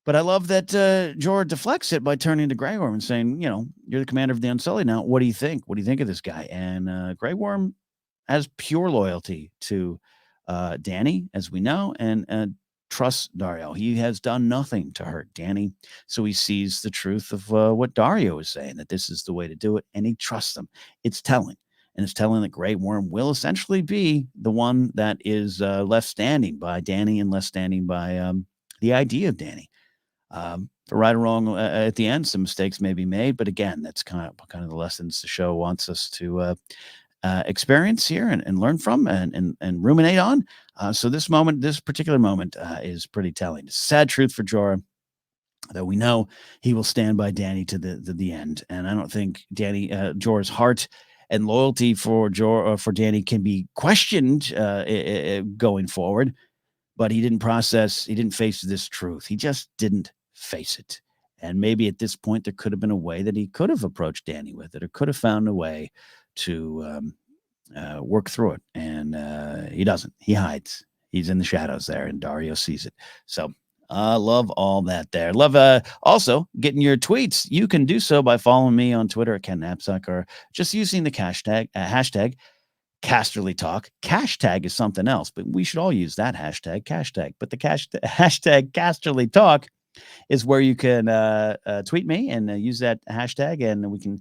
But I love that Jorah deflects it by turning to Grey Worm and saying, you're the commander of the Unsullied now. What do you think? What do you think of this guy? And Grey Worm has pure loyalty to Danny, as we know, and trusts Dario. He has done nothing to hurt Danny. So he sees the truth of what Dario is saying, that this is the way to do it, and he trusts him. It's telling. And it's telling that Grey Worm will essentially be the one that is left standing by Danny and left standing by the idea of Danny. For right or wrong, at the end, some mistakes may be made, but again, that's kind of the lessons the show wants us to experience here and learn from and ruminate on. So this particular moment, is pretty telling. Sad truth for Jorah, though we know he will stand by Danny to the end, and I don't think Jorah's heart and loyalty for Danny can be questioned going forward. But he didn't face this truth. He just didn't face it. And maybe at this point, there could have been a way that he could have approached Danny with it, or could have found a way to work through it. And he doesn't. He hides. He's in the shadows there, and Dario sees it. So I love all that there. Love also getting your tweets. You can do so by following me on Twitter at Ken Knapsack, or just using the hashtag Casterly Talk. Hashtag is something else, but we should all use that hashtag. But the hashtag Casterly Talk is where you can tweet me and use that hashtag, and we can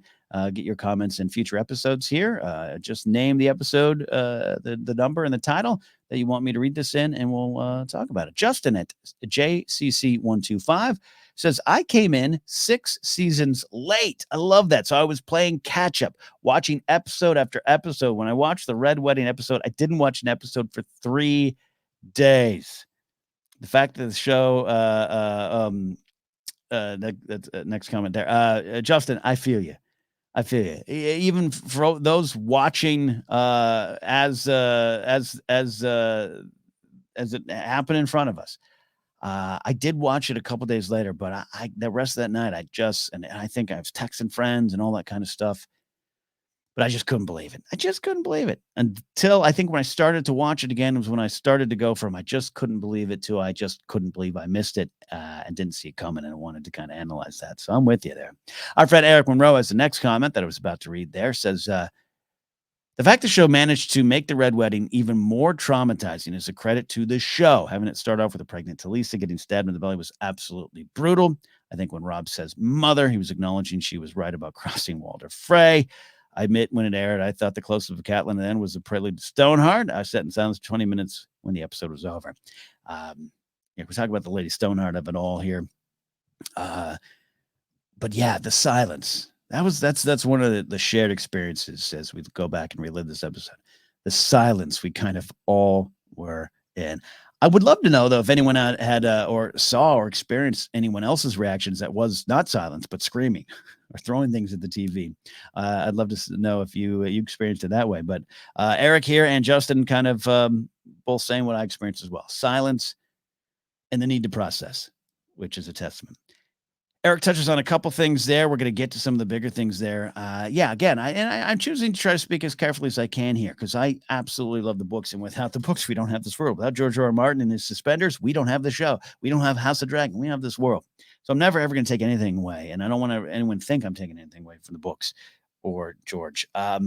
get your comments in future episodes here. Just name the episode, the number and the title that you want me to read this in, and we'll talk about it. Justin at JCC125 says, I came in 6 seasons late. I love that. So I was playing catch up, watching episode after episode. When I watched the Red Wedding episode, I didn't watch an episode for 3 days. The fact that the show, next comment there, Justin, I feel you. Even for those watching as it happened in front of us. I did watch it a couple days later, but I the rest of that night, and I think I was texting friends and all that kind of stuff, but I just couldn't believe it. I just couldn't believe it until I think when I started to watch it again was when I started to go from I just couldn't believe it to I just couldn't believe I missed it and didn't see it coming, and I wanted to kind of analyze that. So I'm with you there. Our friend Eric Monroe has the next comment that I was about to read there. Says, the fact the show managed to make the Red Wedding even more traumatizing is a credit to the show. Having it start off with a pregnant Talisa getting stabbed in the belly was absolutely brutal. I think when Rob says mother, he was acknowledging she was right about crossing Walder Frey. I admit when it aired, I thought the closest of Catelyn then was the prelude to Stoneheart. I sat in silence for 20 minutes when the episode was over. We're talking about the Lady Stoneheart of it all here. But yeah, the silence. That's one of the shared experiences as we go back and relive this episode. The silence we kind of all were in. I would love to know, though, if anyone had or saw or experienced anyone else's reactions that was not silence, but screaming or throwing things at the TV. I'd love to know if you experienced it that way. But Eric here and Justin kind of both saying what I experienced as well. Silence and the need to process, which is a testament. Eric touches on a couple things there. We're going to get to some of the bigger things there. Again, I'm choosing to try to speak as carefully as I can here because I absolutely love the books. And without the books, we don't have this world. Without George R. R. Martin and his suspenders, we don't have the show. We don't have House of Dragon. We have this world. So I'm never, ever going to take anything away. And I don't want anyone to think I'm taking anything away from the books or George. But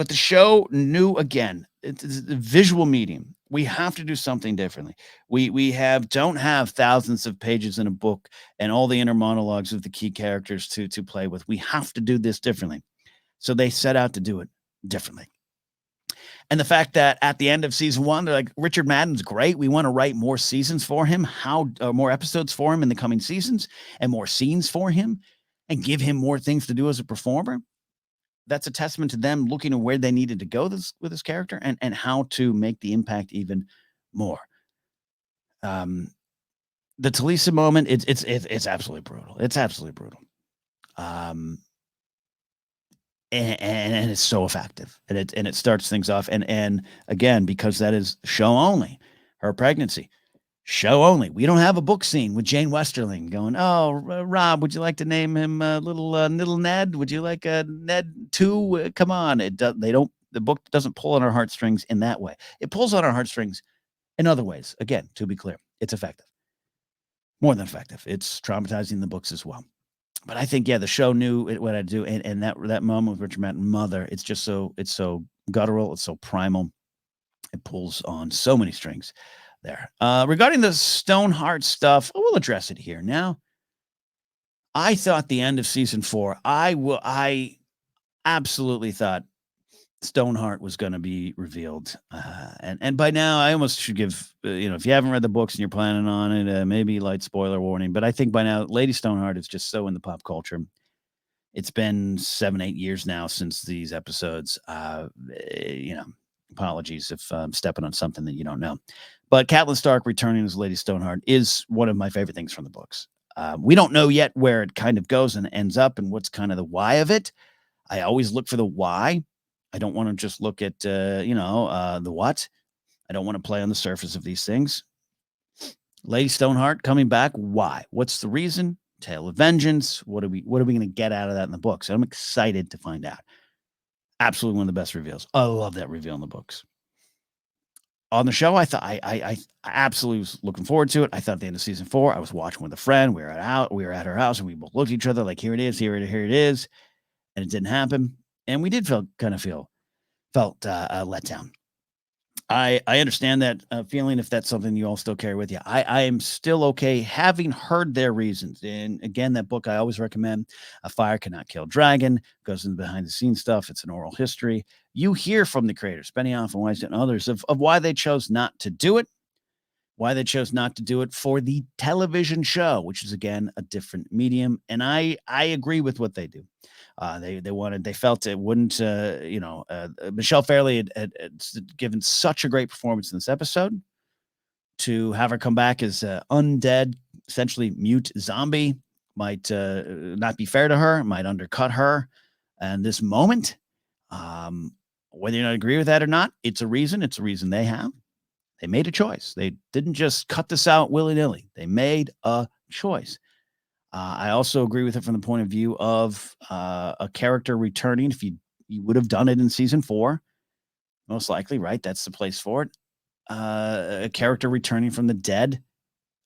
the show knew, again, it's a visual medium. We have to do something differently. We don't have thousands of pages in a book and all the inner monologues of the key characters to play with. We have to do this differently. So they set out to do it differently. And the fact that at the end of season 1, they're like, Richard Madden's great. We want to write more seasons for him, more episodes for him in the coming seasons, and more scenes for him, and give him more things to do as a performer. That's a testament to them looking at where they needed to go with this character and how to make the impact even more. The Talisa moment, it's absolutely brutal. It's absolutely brutal. And it's so effective, and it starts things off. And again, because that is show only, her pregnancy, show only. We don't have a book scene with Jane Westerling going, "Oh, Rob, would you like to name him little Ned? Would you like Ned 2? Come on!" They don't. The book doesn't pull on our heartstrings in that way. It pulls on our heartstrings in other ways. Again, to be clear, it's effective, more than effective. It's traumatizing the books as well. But I think, yeah, the show knew what I'd do, and that moment with Richard Madden, Mother, it's so guttural, it's so primal, it pulls on so many strings there. Regarding the Stoneheart stuff, we'll address it here now. I thought the end of season 4, I absolutely thought Stoneheart was going to be revealed, and by now I almost should give if you haven't read the books and you're planning on it, maybe light spoiler warning. But I think by now Lady Stoneheart is just so in the pop culture. It's been 7-8 years now since these episodes. Apologies if I'm stepping on something that you don't know, but Catelyn Stark returning as Lady Stoneheart is one of my favorite things from the books. We don't know yet where it kind of goes and ends up, and what's kind of the why of it. I always look for the why. I don't want to just look at, the what. I don't want to play on the surface of these things. Lady Stoneheart coming back. Why? What's the reason? Tale of Vengeance. What are we going to get out of that in the books? I'm excited to find out. Absolutely one of the best reveals. I love that reveal in the books. On the show, I thought I absolutely was looking forward to it. I thought at the end of season 4, I was watching with a friend. We were at her house, and we both looked at each other like, here it is, here it is, and it didn't happen. And we did felt let down. I understand that feeling if that's something you all still carry with you. I am still okay having heard their reasons. And again, that book I always recommend, A Fire Cannot Kill Dragon, goes into behind the scenes stuff. It's an oral history. You hear from the creators, Benioff and Weiss and others, of why they chose not to do it, why they chose not to do it for the television show, which is, again, a different medium. And I agree with what they do. They felt it wouldn't, Michelle Fairley had given such a great performance in this episode. To have her come back as undead, essentially mute zombie might not be fair to her, might undercut her. And this moment, whether you not agree with that or not, it's a reason they have. They made a choice. They didn't just cut this out willy-nilly. They made a choice. I also agree with it from the point of view of a character returning. If you would have done it in season 4, most likely, right? That's the place for it. A character returning from the dead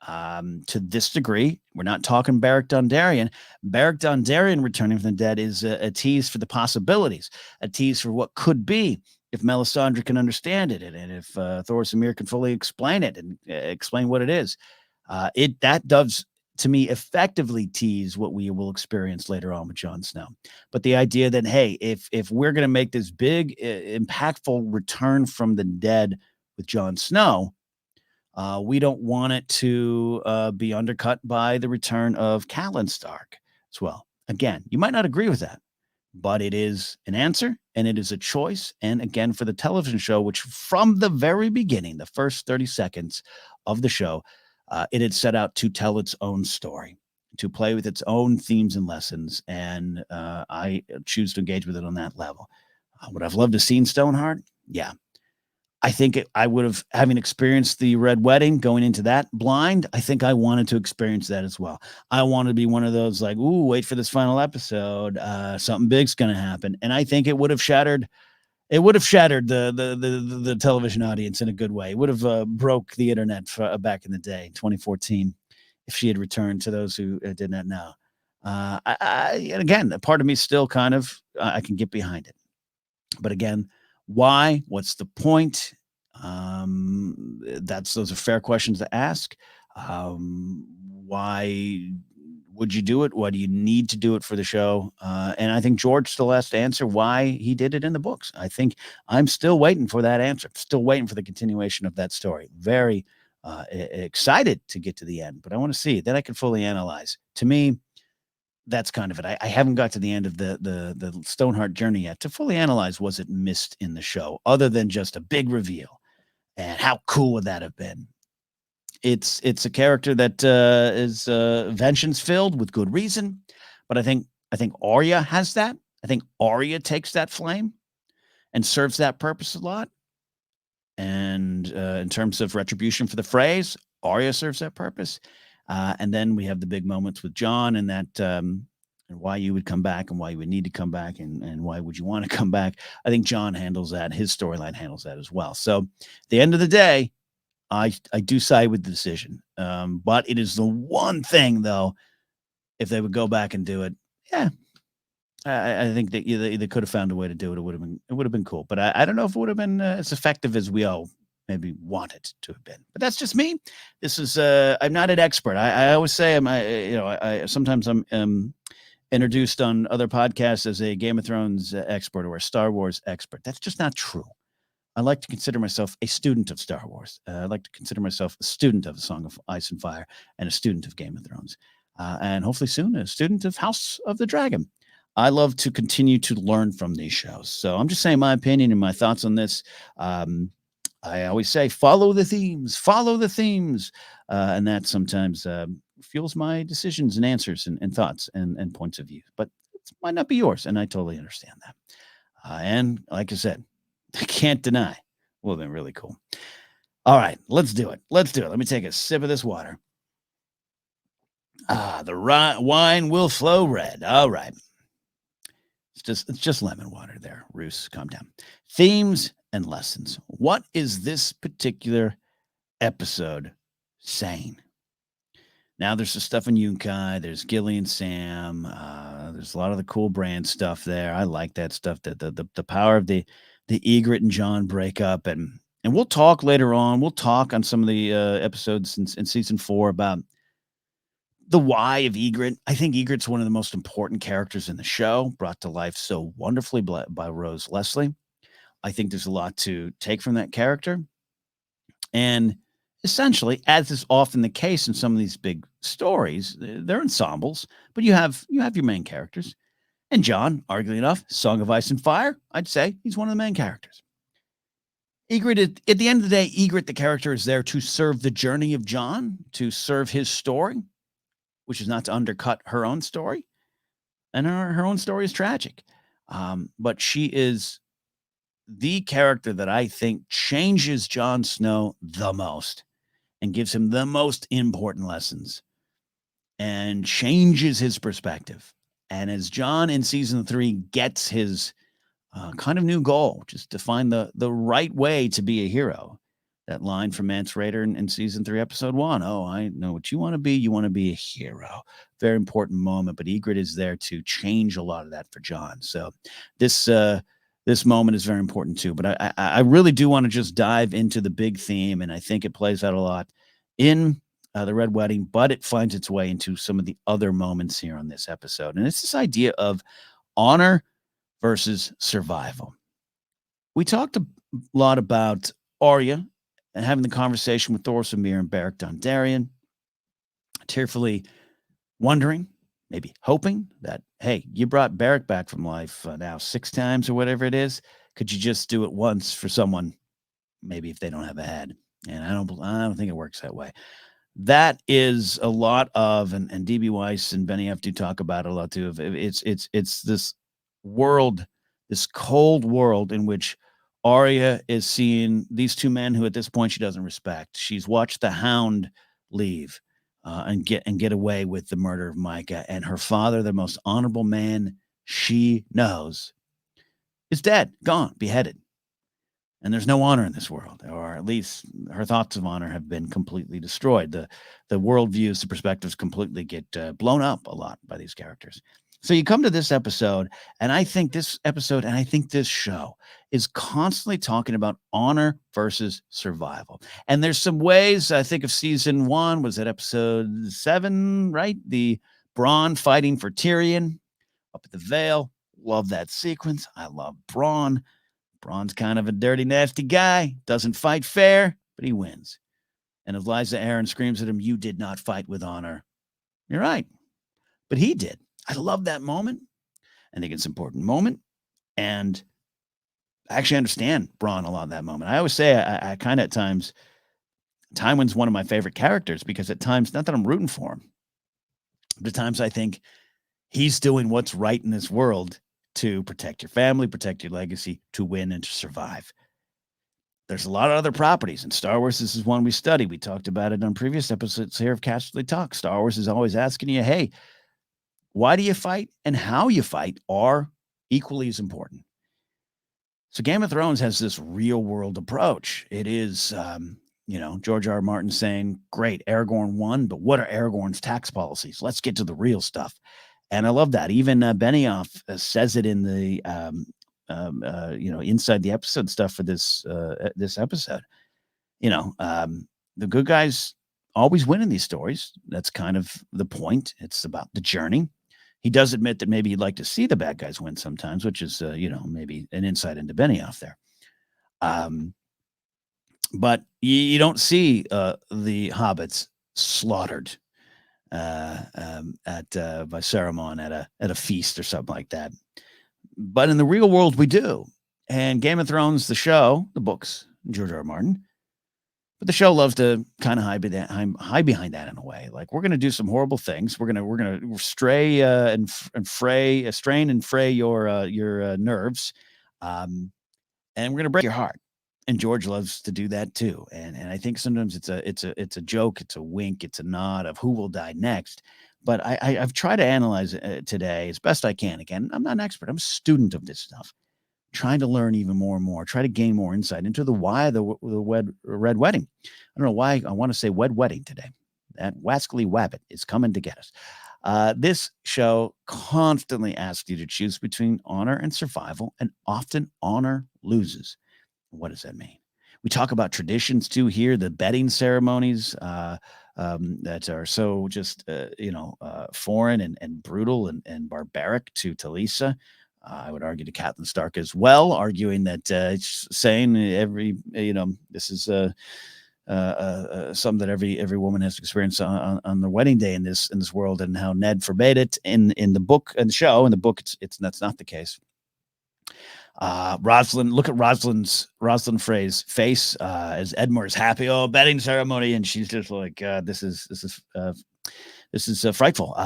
to this degree. We're not talking Beric Dondarrion. Beric Dondarrion returning from the dead is a tease for the possibilities, a tease for what could be if Melisandre can understand it, and if Thoros Amir can fully explain it and explain what it is. That does, to me, effectively tease what we will experience later on with Jon Snow. But the idea that, hey, if we're going to make this big, impactful return from the dead with Jon Snow, we don't want it to be undercut by the return of Catelyn Stark as well. Again, you might not agree with that, but it is an answer and it is a choice. And again, for the television show, which from the very beginning, the first 30 seconds of the show, it had set out to tell its own story, to play with its own themes and lessons. And I choose to engage with it on that level. Would I've loved to seen Stoneheart? Yeah. I think I would have, having experienced the Red Wedding, going into that blind, I think I wanted to experience that as well. I wanted to be one of those like, ooh, wait for this final episode. Something big's going to happen. And I think it would have shattered the television audience in a good way. It would have broke the internet back in the day, 2014, if she had returned, to those who did not know. And again, a part of me still kind of, I can get behind it. But again, why? What's the point? Those are fair questions to ask. Why would you do it? Why do you need to do it for the show? And I think George still has to answer why he did it in the books. I think I'm still waiting for that answer. Still waiting for the continuation of that story. Very excited to get to the end, but I want to see. Then I can fully analyze. To me, that's kind of it. I haven't got to the end of the Stoneheart journey yet to fully analyze was it missed in the show, other than just a big reveal. And how cool would that have been? It's a character that is vengeance filled with good reason, but I think Arya has that. I think Arya takes that flame and serves that purpose a lot. And in terms of retribution for the phrase, Arya serves that purpose. And then we have the big moments with John and that and why you would come back and why you would need to come back and why would you want to come back. I think John handles that. His storyline handles that as well. So at the end of the day, I do side with the decision. But it is the one thing, though, if they would go back and do it, yeah, I think that they could have found a way to do it. It would have been cool. But I don't know if it would have been as effective as we all maybe want it to have been. But that's just me. This is I'm not an expert. I always say I sometimes I'm introduced on other podcasts as a Game of Thrones expert or a Star Wars expert. That's just not true. I like to consider myself a student of Star Wars. I like to consider myself a student of A Song of Ice and Fire and a student of Game of Thrones. And hopefully soon a student of House of the Dragon. I love to continue to learn from these shows. So I'm just saying my opinion and my thoughts on this. I always say, follow the themes, and that sometimes fuels my decisions and answers and thoughts and points of view. But it might not be yours, and I totally understand that. And like I said, I can't deny. Would have been really cool. All right, let's do it. Let me take a sip of this water. The wine will flow red. All right. It's just lemon water there. Roos, calm down. Themes and lessons. What is this particular episode saying? Now there's the stuff in Yunkai. There's Gilly and Sam. There's a lot of the cool brand stuff there. I like that stuff. The power of the Ygritte and John breakup, and we'll talk later on. We'll talk on some of the episodes in season 4 about the why of Ygritte. I think Ygritte's one of the most important characters in the show, brought to life so wonderfully by Rose Leslie. I think there's a lot to take from that character, and essentially, as is often the case in some of these big stories, they're ensembles, but you have your main characters. And John, arguably enough, Song of Ice and Fire, I'd say he's one of the main characters. Ygritte, at the end of the day, Ygritte, the character, is there to serve the journey of John, to serve his story, which is not to undercut her own story. And her own story is tragic. But she is the character that I think changes Jon Snow the most and gives him the most important lessons and changes his perspective. And as John in season 3 gets his kind of new goal, which is to find the right way to be a hero. That line from Mance Rayder in season 3, episode 1. Oh, I know what you want to be. You want to be a hero. Very important moment. But Ygritte is there to change a lot of that for John. So this moment is very important too. But I really do want to just dive into the big theme, and I think it plays out a lot in the Red Wedding, but it finds its way into some of the other moments here on this episode. And it's this idea of honor versus survival. We talked a lot about Arya and having the conversation with Thorsamir and Beric Dondarrion, tearfully wondering, maybe hoping that, hey, you brought Beric back from life now 6 times or whatever it is. Could you just do it once for someone, maybe if they don't have a head? And I don't think it works that way. That is a lot of, and DB Weiss and Benny F do talk about it a lot too. It's this world, this cold world in which Arya is seeing these 2 men who at this point she doesn't respect. She's watched the Hound leave and get away with the murder of Micah, and her father, the most honorable man she knows, is dead, gone, beheaded. And there's no honor in this world, or at least her thoughts of honor have been completely destroyed. The worldviews, the perspectives completely get blown up a lot by these characters. So you come to this episode, and I think this episode and I think this show is constantly talking about honor versus survival. And there's some ways, I think of season 1, was that episode 7, right? The Bronn fighting for Tyrion up at the Vale. Love that sequence. I love Bronn. Bronn's kind of a dirty, nasty guy. Doesn't fight fair, but he wins. And if Liza Aaron screams at him, "You did not fight with honor." You're right. But he did. I love that moment. I think it's an important moment. And I actually understand Bronn a lot in that moment. I always say I kind of at times, Tywin's one of my favorite characters because at times, not that I'm rooting for him, but at times I think he's doing what's right in this world to protect your family, protect your legacy, to win and to survive. There's a lot of other properties in Star Wars. This is one we study. We talked about it on previous episodes here of Casterly Talk. Star Wars is always asking you, hey, why do you fight and how you fight are equally as important. So Game of Thrones has this real world approach. It is, George R. R. Martin saying, great, Aragorn won, but what are Aragorn's tax policies? Let's get to the real stuff. And I love that. Even Benioff says it in the, inside the episode stuff for this episode. The good guys always win in these stories. That's kind of the point. It's about the journey. He does admit that maybe he'd like to see the bad guys win sometimes, which is, maybe an insight into Benioff there. But you don't see the hobbits slaughtered by Saruman at a feast or something like that. But in the real world, we do. And Game of Thrones, the show, the books, George R. R. Martin, but the show loves to kind of hide behind that in a way. Like, we're going to do some horrible things. We're going to stray strain and fray your nerves, and we're going to break your heart. And George loves to do that too. And I think sometimes it's a joke, it's a wink, it's a nod of who will die next. But I've tried to analyze it today as best I can. Again, I'm not an expert. I'm a student of this stuff, trying to learn even more and more, try to gain more insight into the why the red wedding. I don't know why I want to say wed wedding today. That wascally wabbit is coming to get us. This show constantly asks you to choose between honor and survival, and often honor loses. What does that mean? We talk about traditions too here, the bedding ceremonies that are so just, foreign and brutal and barbaric to Talisa. I would argue to Catelyn Stark as well, arguing that it's saying this is something that every woman has to experience on their wedding day in this world, and how Ned forbade it in the book and the show. In the book, that's not the case. Rosalind, look at Rosalind Frey's face as Edmure is happy. Oh, bedding ceremony, and she's just like, this is frightful.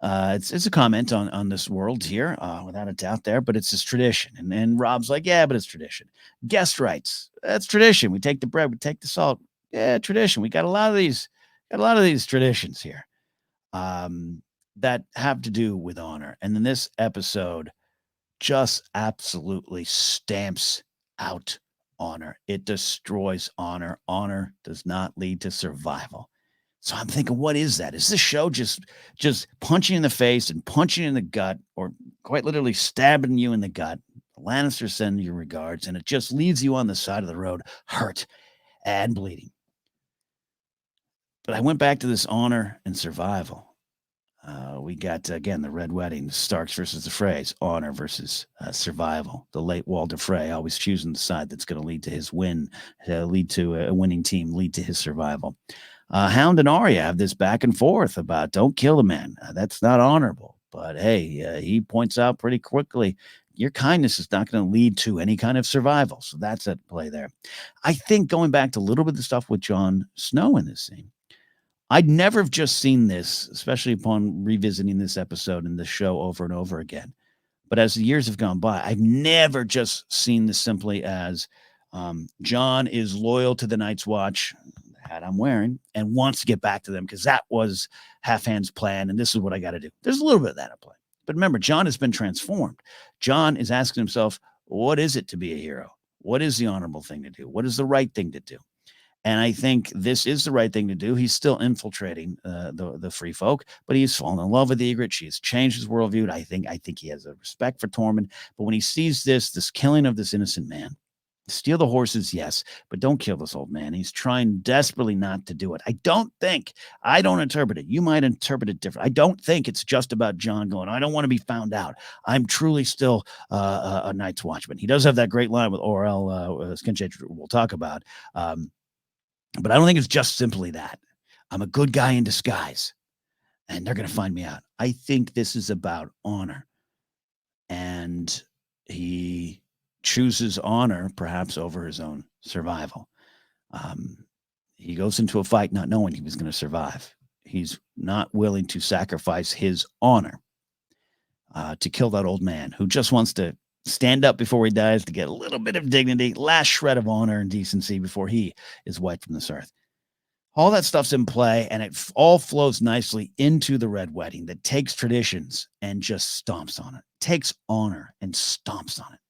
It's a comment on this world here, without a doubt there, but it's just tradition. And Rob's like, yeah, but it's tradition. Guest rights, that's tradition. We take the bread, we take the salt. Yeah, tradition. We got a lot of these traditions here that have to do with honor. And then this episode just absolutely stamps out honor. It destroys honor. Honor does not lead to survival. So I'm thinking, what is that? Is this show just punching in the face and punching in the gut, or quite literally stabbing you in the gut? The Lannisters send you regards, and it just leaves you on the side of the road, hurt and bleeding. But I went back to this honor and survival. We got, again, the Red Wedding, the Starks versus the Freys, honor versus survival. The late Walder Frey always choosing the side that's going to lead to his win, lead to a winning team, lead to his survival. Hound and Arya have this back and forth about don't kill the man. That's not honorable. But hey, he points out pretty quickly, your kindness is not going to lead to any kind of survival. So that's at play there. I think going back to a little bit of the stuff with Jon Snow in this scene, I'd never have just seen this, especially upon revisiting this episode and this show over and over again. But as the years have gone by, I've never just seen this simply as Jon is loyal to the Night's Watch, the hat I'm wearing, and wants to get back to them because that was Halfhand's plan, and this is what I got to do. There's a little bit of that at play. But remember, Jon has been transformed. Jon is asking himself, what is it to be a hero? What is the honorable thing to do? What is the right thing to do? And I think this is the right thing to do. He's still infiltrating the free folk, but he's fallen in love with Ygritte. She's changed his worldview. I think he has a respect for Tormund. But when he sees this killing of this innocent man, Steal the horses, yes, but don't kill this old man. He's trying desperately not to do it. I don't interpret it. You might interpret it different. I don't think it's just about John going, I don't want to be found out. I'm truly still a Night's Watchman. He does have that great line with Orel Skinchage we'll talk about. But I don't think it's just simply that. I'm a good guy in disguise, and they're going to find me out. I think this is about honor. And he chooses honor perhaps over his own survival. He goes into a fight not knowing he was going to survive. He's not willing to sacrifice his honor to kill that old man who just wants to stand up before he dies to get a little bit of dignity, last shred of honor and decency before he is wiped from this earth. All that stuff's in play, and it all flows nicely into the Red Wedding that takes traditions and just stomps on it, takes honor and stomps on it.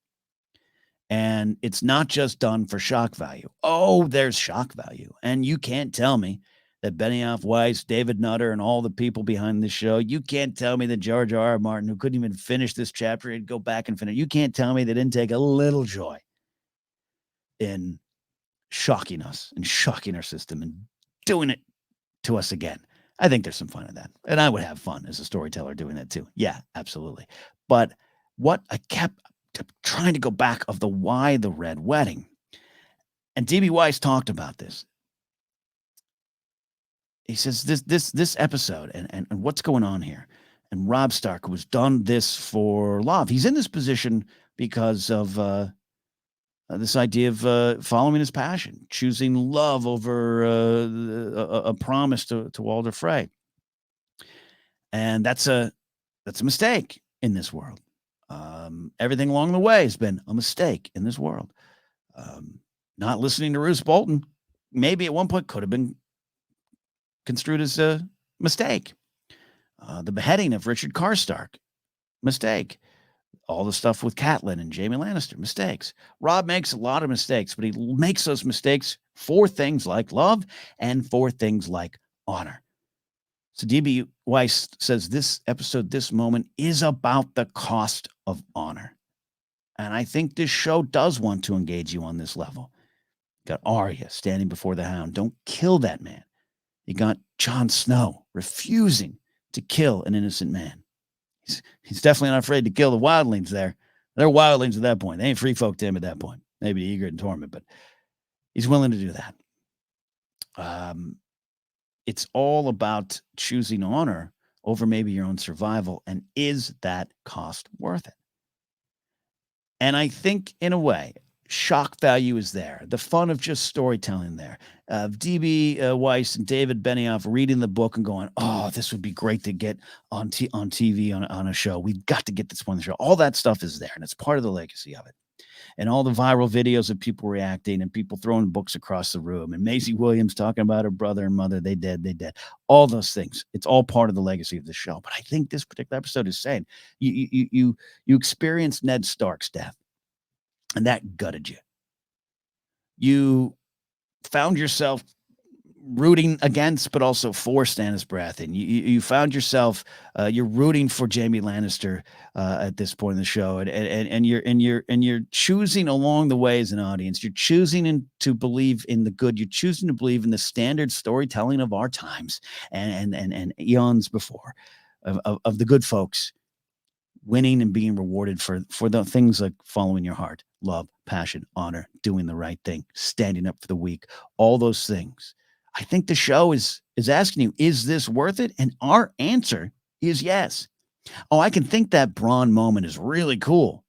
And it's not just done for shock value. Oh, there's shock value. And you can't tell me that Benioff Weiss, David Nutter, and all the people behind this show, you can't tell me that George R.R. Martin, who couldn't even finish this chapter, he'd go back and finish. You can't tell me they didn't take a little joy in shocking us and shocking our system and doing it to us again. I think there's some fun in that. And I would have fun as a storyteller doing that too. Yeah, absolutely. But what I kept trying to go back of the why the Red Wedding. And D.B. Weiss talked about this. He says this episode and what's going on here. And Robb Stark, who has done this for love. He's in this position because of this idea of following his passion, choosing love over a promise to Walder Frey. And that's a mistake in this world. Everything along the way has been a mistake in this world. Not listening to Roose Bolton, maybe at one point could have been construed as a mistake. The beheading of Richard Karstark, mistake. All the stuff with Catelyn and Jaime Lannister, mistakes. Robb makes a lot of mistakes, but he makes those mistakes for things like love and for things like honor. So D.B. Weiss says this episode, this moment is about the cost of honor. And I think this show does want to engage you on this level. You got Arya standing before the Hound. Don't kill that man. You got Jon Snow refusing to kill an innocent man. He's definitely not afraid to kill the wildlings there. They're wildlings at that point. They ain't free folk to him at that point. Maybe Ygritte and Tormund, but he's willing to do that. It's all about choosing honor over maybe your own survival. And is that cost worth it? And I think, in a way, shock value is there. The fun of just storytelling there. D.B. Weiss and David Benioff reading the book and going, oh, this would be great to get on TV on a show. We've got to get this one on the show. All that stuff is there, and it's part of the legacy of it. And all the viral videos of people reacting and people throwing books across the room and Maisie Williams talking about her brother and mother. They dead. All those things. It's all part of the legacy of the show. But I think this particular episode is saying you experienced Ned Stark's death, and that gutted you. You found yourself rooting against, but also for Stannis Baratheon. You found yourself you're rooting for Jaime Lannister at this point in the show, and you're choosing along the way as an audience. You're choosing to believe in the good. You're choosing to believe in the standard storytelling of our times and eons before of the good folks winning and being rewarded for the things like following your heart, love, passion, honor, doing the right thing, standing up for the weak, all those things. I think the show is asking you, is this worth it? And our answer is yes. Oh, I can think that Bronn moment is really cool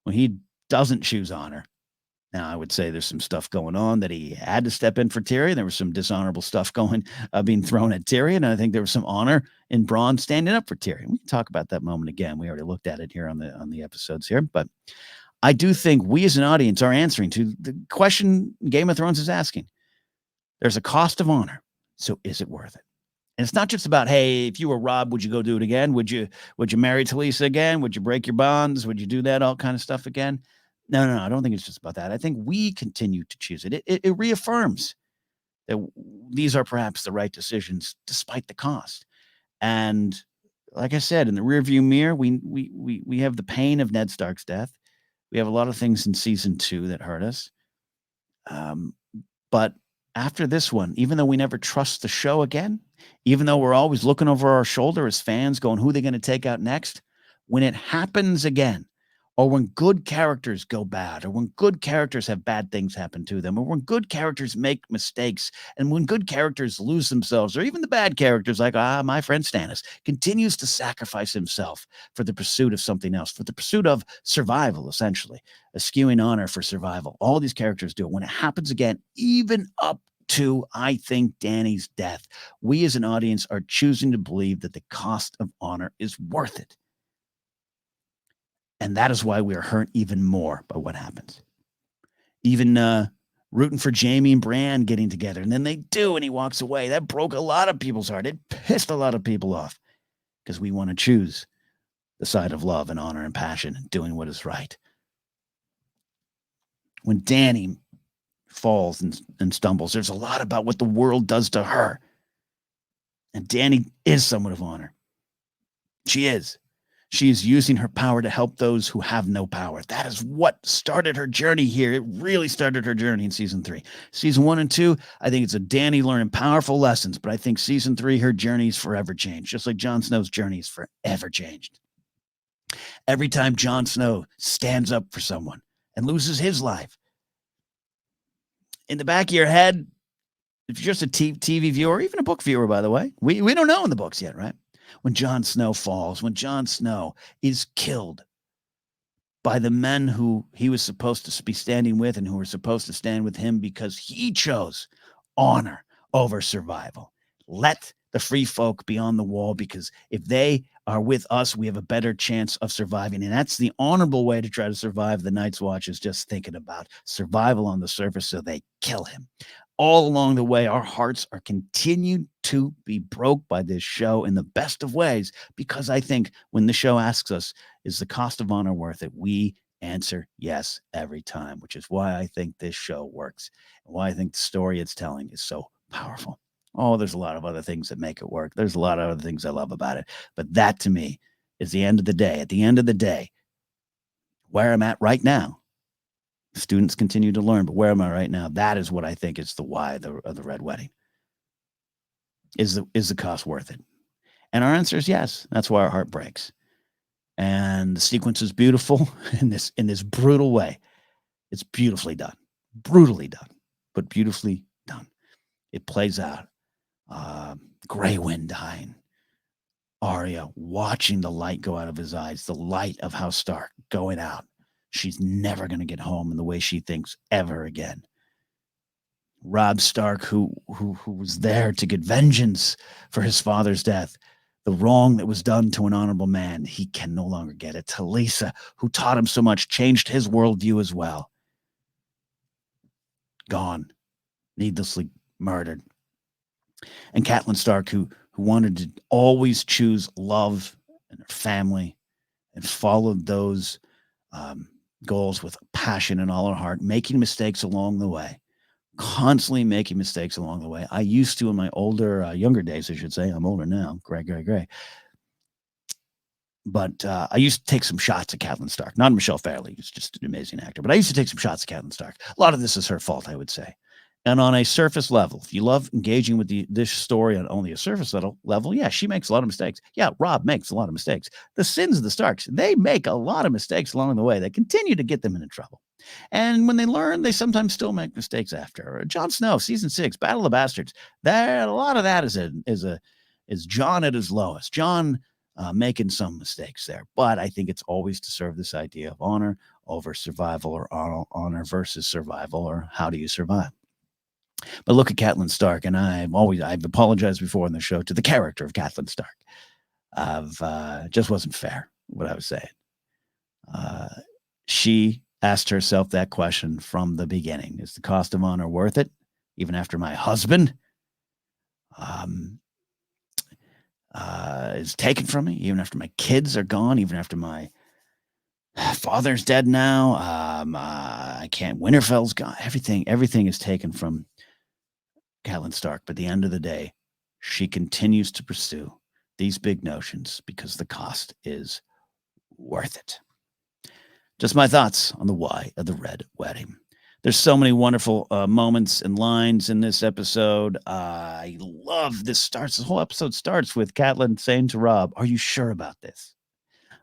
when he doesn't choose honor. Now, I would say there's some stuff going on that he had to step in for Tyrion. There was some dishonorable stuff being thrown at Tyrion. And I think there was some honor in Bronn standing up for Tyrion. We can talk about that moment again. We already looked at it here on the episodes here. But I do think we as an audience are answering to the question Game of Thrones is asking. There's a cost of honor. So is it worth it? And it's not just about, hey, if you were Robb, would you go do it again? Would you marry Talisa again? Would you break your bonds? Would you do that all kind of stuff again? No. I don't think it's just about that. I think we continue to choose it. It reaffirms that these are perhaps the right decisions despite the cost. And like I said, in the rearview mirror, we have the pain of Ned Stark's death. We have a lot of things in season 2 that hurt us. But after this one, even though we never trust the show again, even though we're always looking over our shoulder as fans going, who are they going to take out next? When it happens again, or when good characters go bad, or when good characters have bad things happen to them, or when good characters make mistakes, and when good characters lose themselves, or even the bad characters like my friend Stannis continues to sacrifice himself for the pursuit of something else, for the pursuit of survival, essentially, eschewing honor for survival. All these characters do it. When it happens again, even up to, I think, Dany's death, we as an audience are choosing to believe that the cost of honor is worth it. And that is why we are hurt even more by what happens. Even rooting for Jaime and Bran getting together, and then they do, and he walks away. That broke a lot of people's heart. It pissed a lot of people off because we want to choose the side of love and honor and passion and doing what is right. When Dany falls and stumbles, there's a lot about what the world does to her. And Dany is someone of honor. She is. She is using her power to help those who have no power. That is what started her journey here. It really started her journey in season 3. Season 1 and 2, I think it's a Dany learning powerful lessons, but I think season 3, her journey is forever changed, just like Jon Snow's journey is forever changed. Every time Jon Snow stands up for someone and loses his life, in the back of your head, if you're just a TV viewer, even a book viewer, by the way, we don't know in the books yet, right? When Jon Snow falls, when Jon Snow is killed by the men who he was supposed to be standing with and who were supposed to stand with him because he chose honor over survival. Let the free folk be on the wall, because if they are with us, we have a better chance of surviving. And that's the honorable way to try to survive the Night's Watch, is just thinking about survival on the surface, so they kill him. All along the way, our hearts are continued to be broke by this show in the best of ways, because I think when the show asks us, is the cost of honor worth it? We answer yes every time, which is why I think this show works and why I think the story it's telling is so powerful. Oh, there's a lot of other things that make it work. There's a lot of other things I love about it. But that, to me, is the end of the day. At the end of the day, where I'm at right now, students continue to learn, but where am I right now? That is what I think is the why of the Red Wedding. Is the cost worth it? And our answer is yes. That's why our heart breaks. And the sequence is beautiful in this brutal way. It's beautifully done. Brutally done, but beautifully done. It plays out. Grey Wind dying. Arya watching the light go out of his eyes, the light of House Stark going out. She's never going to get home in the way she thinks ever again. Robb Stark, who was there to get vengeance for his father's death, the wrong that was done to an honorable man, he can no longer get it. Talisa, who taught him so much, changed his worldview as well. Gone, needlessly murdered. And Catelyn Stark, who wanted to always choose love and her family and followed those goals with passion and all her heart, making mistakes along the way, constantly making mistakes along the way. I used to in my younger days, I should say. I'm older now, gray. But I used to take some shots at Catelyn Stark. Not Michelle Fairley, who's just an amazing actor, but I used to take some shots at Catelyn Stark. A lot of this is her fault, I would say. And on a surface level, if you love engaging with this story on only a surface level, yeah, she makes a lot of mistakes. Yeah, Robb makes a lot of mistakes. The sins of the Starks, they make a lot of mistakes along the way that continue to get them into trouble. And when they learn, they sometimes still make mistakes after. Jon Snow, season 6, Battle of the Bastards. A lot of that is Jon at his lowest. Jon making some mistakes there. But I think it's always to serve this idea of honor over survival, or honor versus survival, or how do you survive? But look at Catelyn Stark, and I've apologized before on the show to the character of Catelyn Stark. Just wasn't fair what I was saying. She asked herself that question from the beginning: is the cost of honor worth it? Even after my husband is taken from me, even after my kids are gone, even after my father's dead now, I can't. Winterfell's gone. Everything is taken from Catelyn Stark, but at the end of the day, she continues to pursue these big notions because the cost is worth it. Just my thoughts on the why of the Red Wedding. There's so many wonderful moments and lines in this episode. I love this starts. The whole episode starts with Catelyn saying to Rob, "Are you sure about this?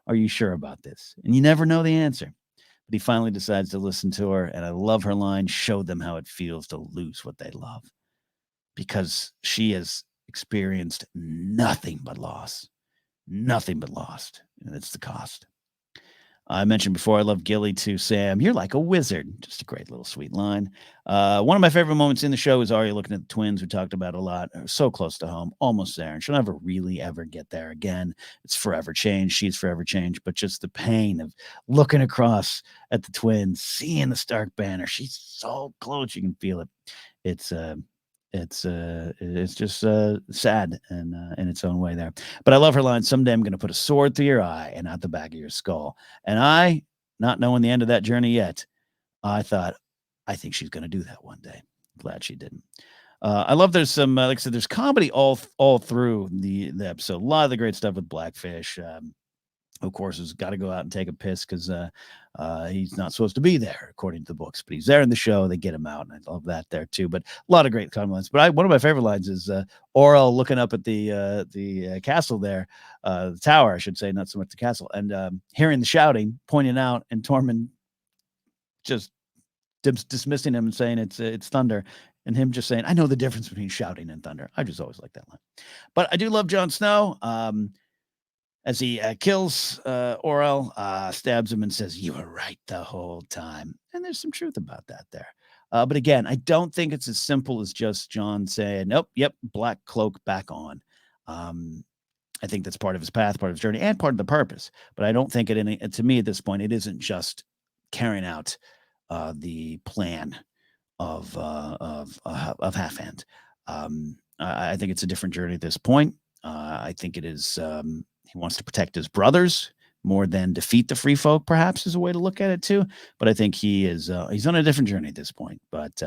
Are you sure about this?" And you never know the answer. But he finally decides to listen to her. And I love her line, "Show them how it feels to lose what they love." Because she has experienced nothing but loss, nothing but lost. And it's the cost. I mentioned before, I love Gilly too, Sam. You're like a wizard. Just a great little sweet line. One of my favorite moments in the show is Arya looking at the twins we talked about a lot. So close to home, almost there. And she'll never really ever get there again. It's forever changed. She's forever changed. But just the pain of looking across at the twins, seeing the Stark banner. She's so close. You can feel it. It's it's just sad and in its own way there. But I love her line. Someday I'm going to put a sword through your eye and out the back of your skull. And I, not knowing the end of that journey yet, I thought, I think she's going to do that one day. Glad she didn't. I love there's some like I said, there's comedy all through the episode. A lot of the great stuff with Blackfish. Of course, has got to go out and take a piss because he's not supposed to be there, according to the books. But he's there in the show. They get him out, and I love that there too. But a lot of great comments. But one of my favorite lines is Orel looking up at the castle there, the tower, I should say, not so much the castle, and hearing the shouting, pointing out, and Tormund just dismissing him and saying it's thunder, and him just saying, "I know the difference between shouting and thunder." I just always like that line. But I do love Jon Snow. As he kills Orel, stabs him and says, "You were right the whole time." And there's some truth about that there. But again, I don't think it's as simple as just Jon saying, "Nope, yep, black cloak back on." I think that's part of his path, part of his journey, and part of the purpose. But I don't think to me at this point, it isn't just carrying out the plan of Halfhand. I think it's a different journey at this point. I think it is. He wants to protect his brothers more than defeat the free folk, perhaps, is a way to look at it too. But I think he's on a different journey at this point. But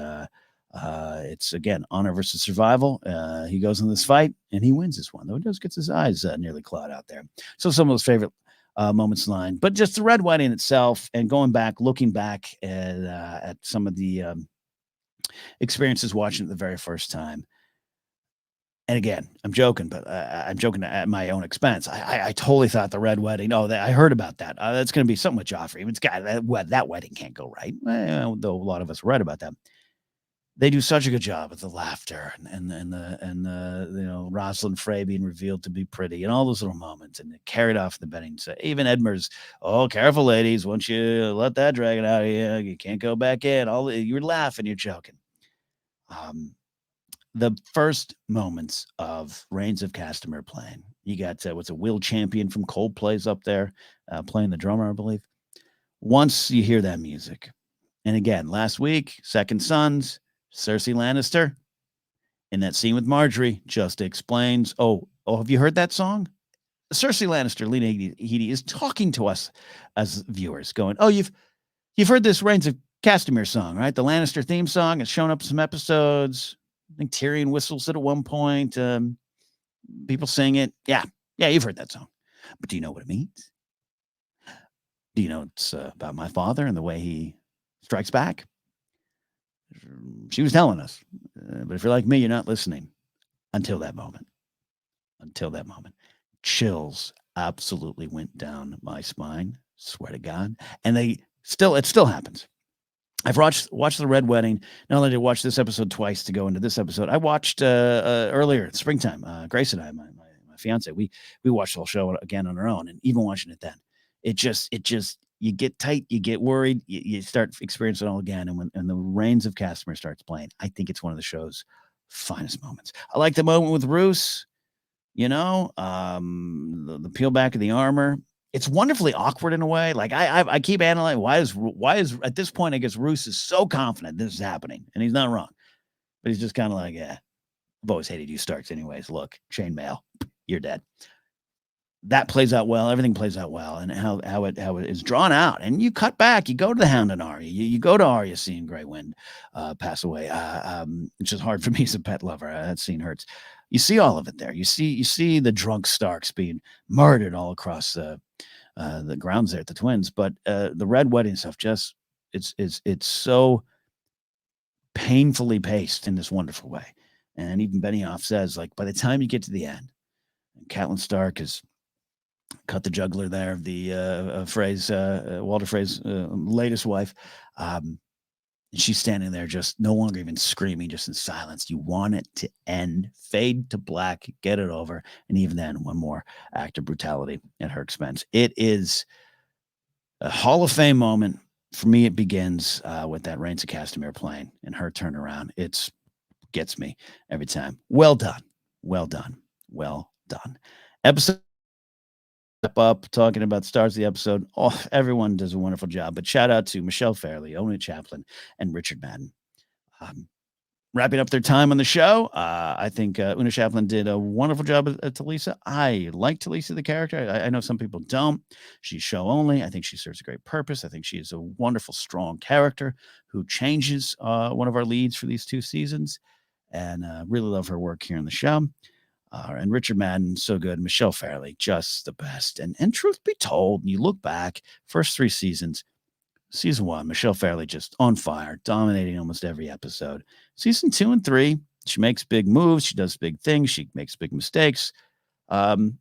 it's again honor versus survival. He goes in this fight and he wins this one, though he does gets his eyes nearly clawed out there. So some of those favorite moments line, but just the Red Wedding itself, and looking back at some of the experiences watching it the very first time. And again, I'm joking, but I'm joking at my own expense. I totally thought the Red Wedding. Oh, I heard about that. That's going to be something with Joffrey. It's got that wedding can't go right. Well, though a lot of us read about that. They do such a good job with the laughter and the Rosalind Frey being revealed to be pretty and all those little moments, and it carried off the betting. So even Edmund's, "Oh, careful, ladies! Once you let that dragon out of you can't go back in." You're laughing, you're joking. The first moments of Reigns of Castamere playing. You got what's a Will Champion from Coldplay's up there playing the drummer, I believe. Once you hear that music, and again, last week, Second Sons, Cersei Lannister, in that scene with Marjorie, just explains, oh, have you heard that song? Cersei Lannister, Lena Headey, is talking to us as viewers, going, "Oh, you've heard this Reigns of Castamere song, right? The Lannister theme song. It's shown up in some episodes. I think Tyrion whistles it at one point. People sing it. Yeah, you've heard that song. But do you know what it means? Do you know it's about my father and the way he strikes back?" She was telling us. But if you're like me, you're not listening until that moment. Until that moment. Chills absolutely went down my spine. Swear to God. And it still happens. I've watched the Red Wedding. Not only did I watch this episode twice to go into this episode, I watched earlier springtime. Grace and I, my fiance, we watched the whole show again on our own, and even watching it then, it just you get tight, you get worried, you start experiencing it all again, and when the Reigns of Castamere starts playing, I think it's one of the show's finest moments. I like the moment with Roose, the peel back of the armor. It's wonderfully awkward in a way. Like I keep analyzing why is at this point, I guess Roose is so confident this is happening, and he's not wrong, but he's just kind of like, "Yeah, I've always hated you Starks anyways. Look, chainmail, you're dead." That plays out well. Everything plays out well, and how it is drawn out. And you cut back. You go to the Hound and Arya. You go to Arya seeing Grey Wind pass away. It's just hard for me as a pet lover. That scene hurts. You see all of it there. You see the drunk Starks being murdered all across the grounds there at the Twins. But the Red Wedding stuff, just it's so painfully paced in this wonderful way. And even Benioff says, like, by the time you get to the end, Catelyn Stark has cut the juggler there, the Walder Frey's latest wife. She's standing there just no longer even screaming, just in silence. You want it to end, fade to black, get it over. And even then, one more act of brutality at her expense. It is a Hall of Fame moment. For me, it begins with that Reigns of Castamere playing and her turnaround. It gets me every time. Well done. Well done. Well done. Episode up talking about stars of the episode. Oh, everyone does a wonderful job. But shout out to Michelle Fairley, Ona Chaplin, and Richard Madden. Wrapping up their time on the show. I think Una Chaplin did a wonderful job at Talisa. I like Talisa, the character. I know some people don't. She's show only. I think she serves a great purpose. I think she is a wonderful, strong character who changes one of our leads for these 2 seasons. And really love her work here on the show. And Richard Madden, so good. Michelle Fairley, just the best. And truth be told, you look back, first 3 seasons, season 1, Michelle Fairley just on fire, dominating almost every episode. Season 2 and 3, she makes big moves. She does big things. She makes big mistakes. Even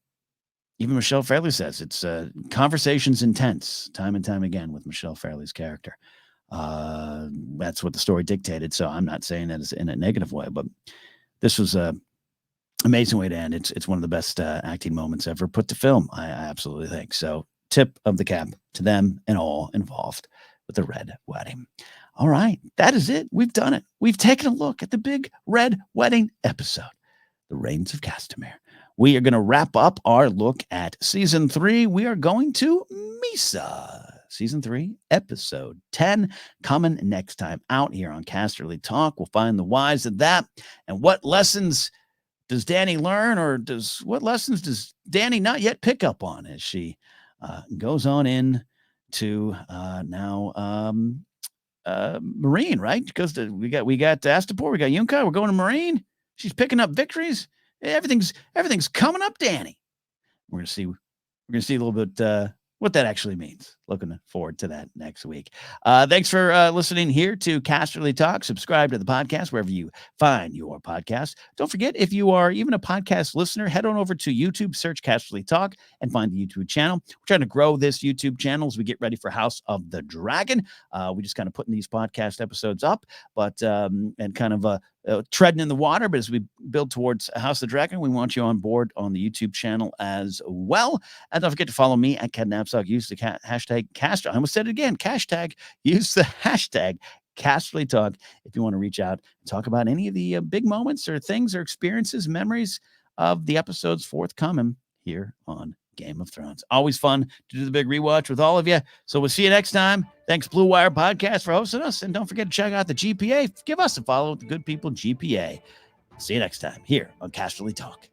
Michelle Fairley says it's conversations intense time and time again with Michelle Fairley's character. That's what the story dictated. So I'm not saying that in a negative way, but this was a amazing way to end. It's one of the best acting moments ever put to film. I absolutely think so. Tip of the cap to them and all involved with the Red Wedding. All right, that is it. We've done it. We've taken a look at the big Red Wedding episode, The Reigns of Castamere. We are going to wrap up our look at season 3. We are going to Misa. Season 3, episode 10, coming next time out here on Casterly Talk. We'll find the whys of that and what lessons does Dany learn, or what lessons does Dany not yet pick up on as she goes on in to now Marine, right? Because we got Astapor, we got Yunka, we're going to Marine. She's picking up victories. Everything's coming up, Dany. We're gonna see a little bit what that actually means. Looking forward to that next week. Thanks for listening here to Casterly Talk. Subscribe to the podcast wherever you find your podcast. Don't forget, if you are even a podcast listener, head on over to YouTube, search Casterly Talk, and find the YouTube channel. We're trying to grow this YouTube channel as we get ready for House of the Dragon. We just kind of putting these podcast episodes up, but and kind of treading in the water. But as we build towards House of the Dragon, we want you on board on the YouTube channel as well. And don't forget to follow me at Knapsack. Use the hashtag Cast. I almost said it again. Use the hashtag Casterly Talk if you want to reach out and talk about any of the big moments or things or experiences, memories of the episodes forthcoming here on Game of Thrones. Always fun to do the big rewatch with all of you. So we'll see you next time. Thanks, Blue Wire Podcast, for hosting us. And don't forget to check out the GPA. Give us a follow with the good people GPA. See you next time here on Casterly Talk.